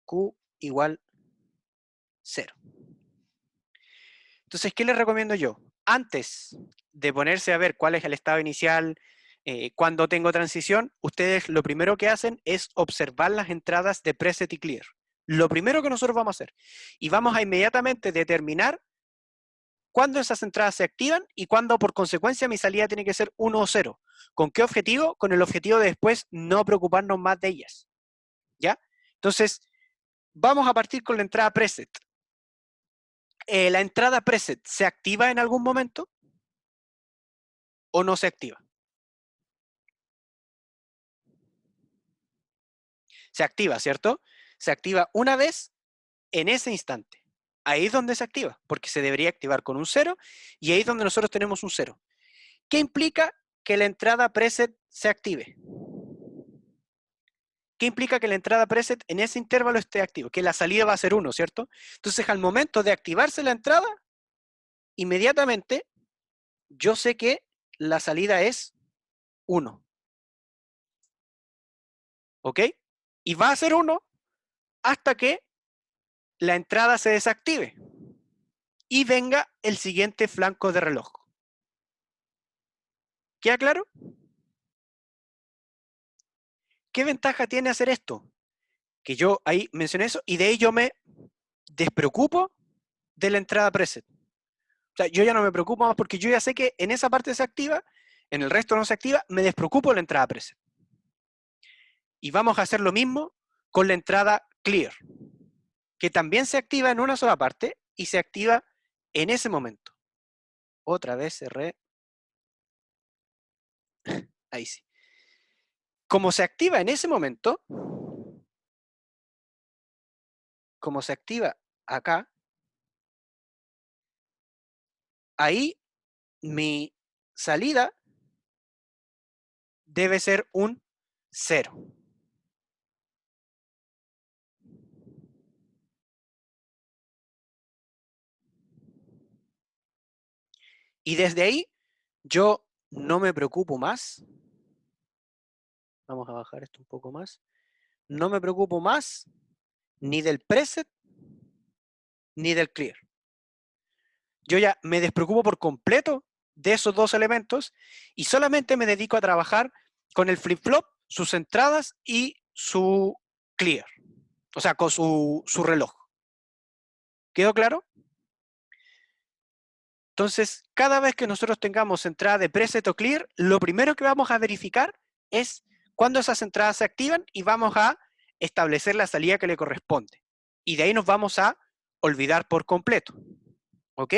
Speaker 1: Q igual 0. Entonces, ¿qué les recomiendo yo? Antes de ponerse a ver cuál es el estado inicial, cuando tengo transición, ustedes lo primero que hacen es observar las entradas de preset y clear. Lo primero que nosotros vamos a hacer. Y vamos a inmediatamente determinar cuándo esas entradas se activan y cuándo por consecuencia mi salida tiene que ser 1 o 0. ¿Con qué objetivo? Con el objetivo de después no preocuparnos más de ellas. ¿Ya? Entonces, vamos a partir con la entrada preset. ¿La entrada preset se activa en algún momento o no se activa? Se activa, ¿cierto? Se activa una vez en ese instante. Ahí es donde se activa, porque se debería activar con un 0 y ahí es donde nosotros tenemos un 0. ¿Qué implica que la entrada preset se active? ¿Qué implica que la entrada preset en ese intervalo esté activo? Que la salida va a ser 1, ¿cierto? Entonces, al momento de activarse la entrada, inmediatamente yo sé que la salida es 1. ¿Ok? Y va a ser 1 hasta que la entrada se desactive y venga el siguiente flanco de reloj. ¿Queda claro? ¿Qué ventaja tiene hacer esto? Que yo ahí mencioné eso y de ahí yo me despreocupo de la entrada preset. O sea, yo ya no me preocupo más porque yo ya sé que en esa parte se activa, en el resto no se activa, me despreocupo de la entrada preset. Y vamos a hacer lo mismo con la entrada clear, que también se activa en una sola parte y se activa en ese momento. Otra vez cerré. Ahí sí. Como se activa en ese momento, como se activa acá, ahí mi salida debe ser un 0. Y desde ahí yo no me preocupo más. Vamos a bajar esto un poco más. No me preocupo más ni del preset ni del clear. Yo ya me despreocupo por completo de esos dos elementos y solamente me dedico a trabajar con el flip-flop, sus entradas y su clear. O sea, con su reloj. ¿Quedó claro? Entonces, cada vez que nosotros tengamos entrada de preset o clear, lo primero que vamos a verificar es cuándo esas entradas se activan y vamos a establecer la salida que le corresponde. Y de ahí nos vamos a olvidar por completo. ¿Ok?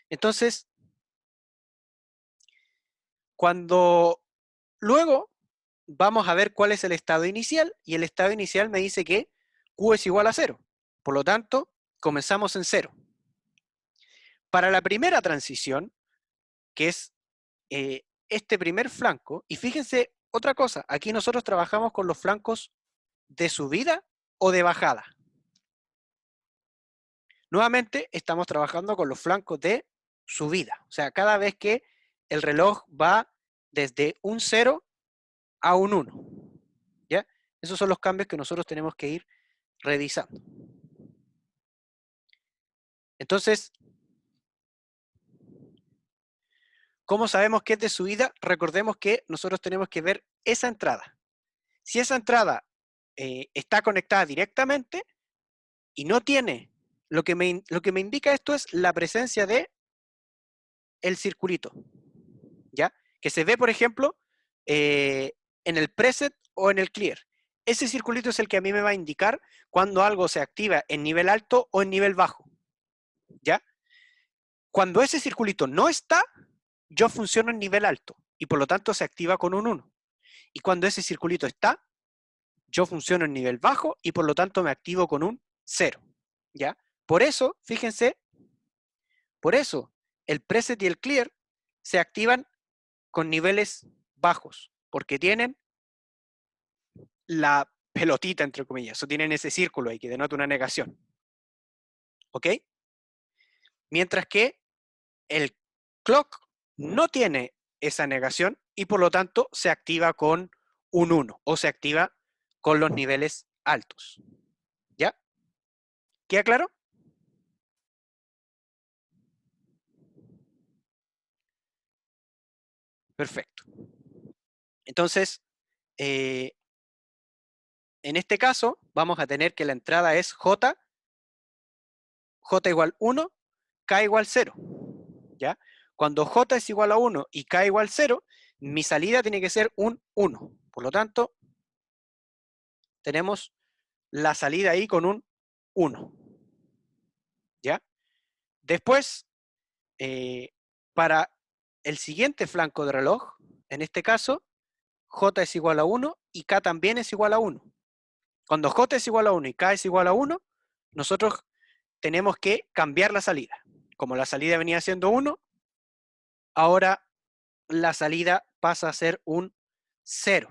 Speaker 1: Entonces, cuando luego vamos a ver cuál es el estado inicial y el estado inicial me dice que Q es igual a 0. Por lo tanto, comenzamos en 0. Para la primera transición, que es este primer flanco, y fíjense otra cosa, aquí nosotros trabajamos con los flancos de subida o de bajada. Nuevamente estamos trabajando con los flancos de subida, o sea, cada vez que el reloj va desde un 0 a un 1, ¿ya? Esos son los cambios que nosotros tenemos que ir revisando. Entonces, ¿cómo sabemos que es de subida? Recordemos que nosotros tenemos que ver esa entrada. Si esa entrada está conectada directamente y no tiene, lo que me indica esto es la presencia de el circulito, ¿ya? Que se ve, por ejemplo, en el preset o en el clear. Ese circulito es el que a mí me va a indicar cuando algo se activa en nivel alto o en nivel bajo, ¿ya? Cuando ese circulito no está, yo funciono en nivel alto y por lo tanto se activa con un 1. Y cuando ese circulito está, yo funciono en nivel bajo y por lo tanto me activo con un 0, ¿ya? Por eso, fíjense, por eso el preset y el clear se activan con niveles bajos, porque tienen la pelotita, entre comillas, o tienen ese círculo ahí que denota una negación, ¿ok? Mientras que el clock no tiene esa negación y por lo tanto se activa con un 1 o se activa con los niveles altos. ¿Ya? ¿Queda claro? Perfecto. Entonces, en este caso vamos a tener que la entrada es J igual 1, K igual 0. ¿Ya? Cuando J es igual a 1 y K igual 0, mi salida tiene que ser un 1. Por lo tanto, tenemos la salida ahí con un 1. ¿Ya? Después, para el siguiente flanco de reloj, en este caso, J es igual a 1 y K también es igual a 1. Cuando J es igual a 1 y K es igual a 1, nosotros tenemos que cambiar la salida. Como la salida venía siendo 1, ahora la salida pasa a ser un 0.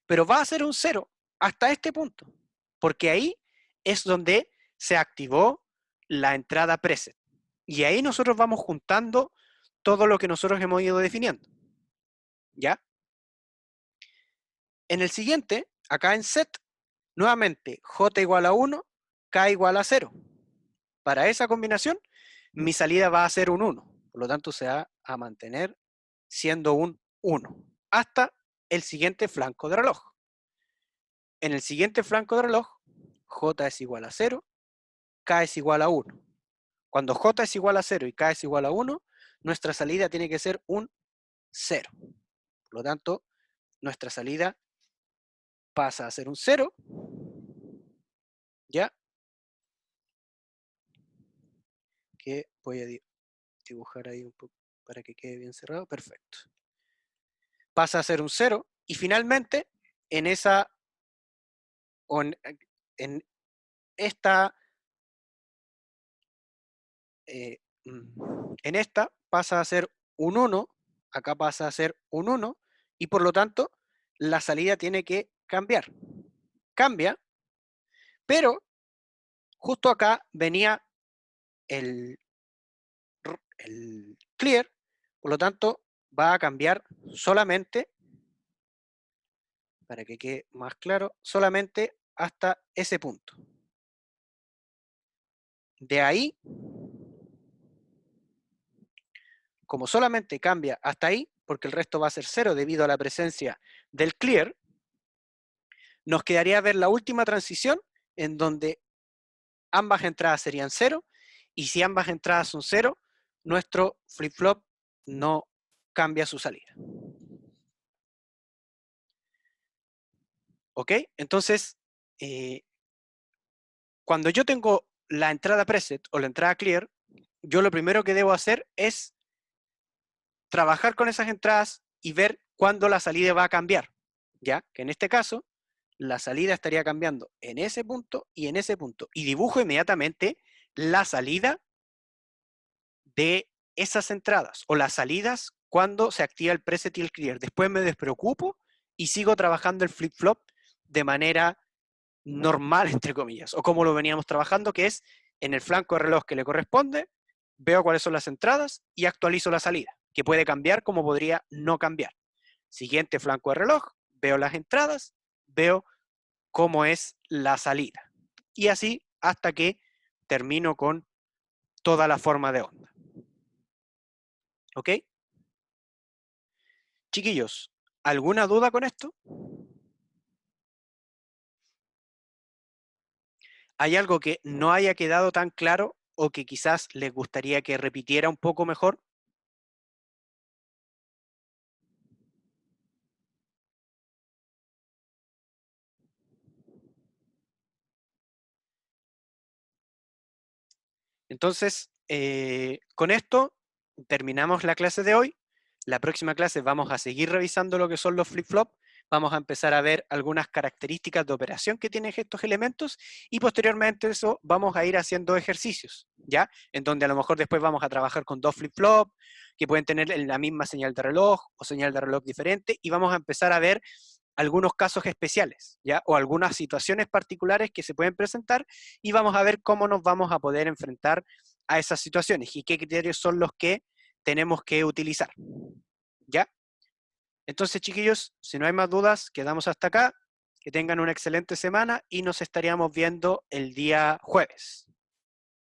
Speaker 1: Pero va a ser un 0 hasta este punto, porque ahí es donde se activó la entrada preset. Y ahí nosotros vamos juntando todo lo que nosotros hemos ido definiendo. ¿Ya? En el siguiente, acá en set, nuevamente J igual a 1, K igual a 0. Para esa combinación, mi salida va a ser un 1. Por lo tanto, se va a mantener siendo un 1 hasta el siguiente flanco de reloj. En el siguiente flanco de reloj, J es igual a 0, K es igual a 1. Cuando J es igual a 0 y K es igual a 1, nuestra salida tiene que ser un 0. Por lo tanto, nuestra salida pasa a ser un 0, ¿ya? Que voy a dibujar ahí un poco para que quede bien cerrado. Perfecto. Pasa a ser un 0 y finalmente en esa, o en esta, en esta pasa a ser un 1, acá pasa a ser un 1 y por lo tanto la salida tiene que cambiar. Cambia, pero justo acá venía el clear, por lo tanto va a cambiar solamente, para que quede más claro, solamente hasta ese punto. De ahí, como solamente cambia hasta ahí, porque el resto va a ser 0 debido a la presencia del clear, nos quedaría ver la última transición en donde ambas entradas serían 0, y si ambas entradas son 0, nuestro flip-flop no cambia su salida. ¿Ok? Entonces, cuando yo tengo la entrada preset o la entrada clear, yo lo primero que debo hacer es trabajar con esas entradas y ver cuándo la salida va a cambiar. ¿Ya? Que en este caso, la salida estaría cambiando en ese punto y en ese punto. Y dibujo inmediatamente la salida de esas entradas o las salidas cuando se activa el preset y el clear. Después me despreocupo y sigo trabajando el flip-flop de manera normal, entre comillas, o como lo veníamos trabajando, que es en el flanco de reloj que le corresponde, veo cuáles son las entradas y actualizo la salida, que puede cambiar como podría no cambiar. Siguiente flanco de reloj, veo las entradas, veo cómo es la salida. Y así hasta que termino con toda la forma de onda. ¿Ok? Chiquillos, ¿alguna duda con esto? ¿Hay algo que no haya quedado tan claro o que quizás les gustaría que repitiera un poco mejor? Entonces, con esto terminamos la clase de hoy. La próxima clase vamos a seguir revisando lo que son los flip-flop, vamos a empezar a ver algunas características de operación que tienen estos elementos y posteriormente a eso vamos a ir haciendo ejercicios, ¿ya? En donde a lo mejor después vamos a trabajar con dos flip-flop que pueden tener la misma señal de reloj o señal de reloj diferente y vamos a empezar a ver algunos casos especiales, ¿ya? O algunas situaciones particulares que se pueden presentar y vamos a ver cómo nos vamos a poder enfrentar a esas situaciones y qué criterios son los que tenemos que utilizar, ¿ya? Entonces, chiquillos, si no hay más dudas, quedamos hasta acá. Que tengan una excelente semana y nos estaríamos viendo el día jueves.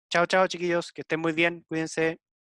Speaker 1: Chao, chao, chiquillos, que estén muy bien, cuídense.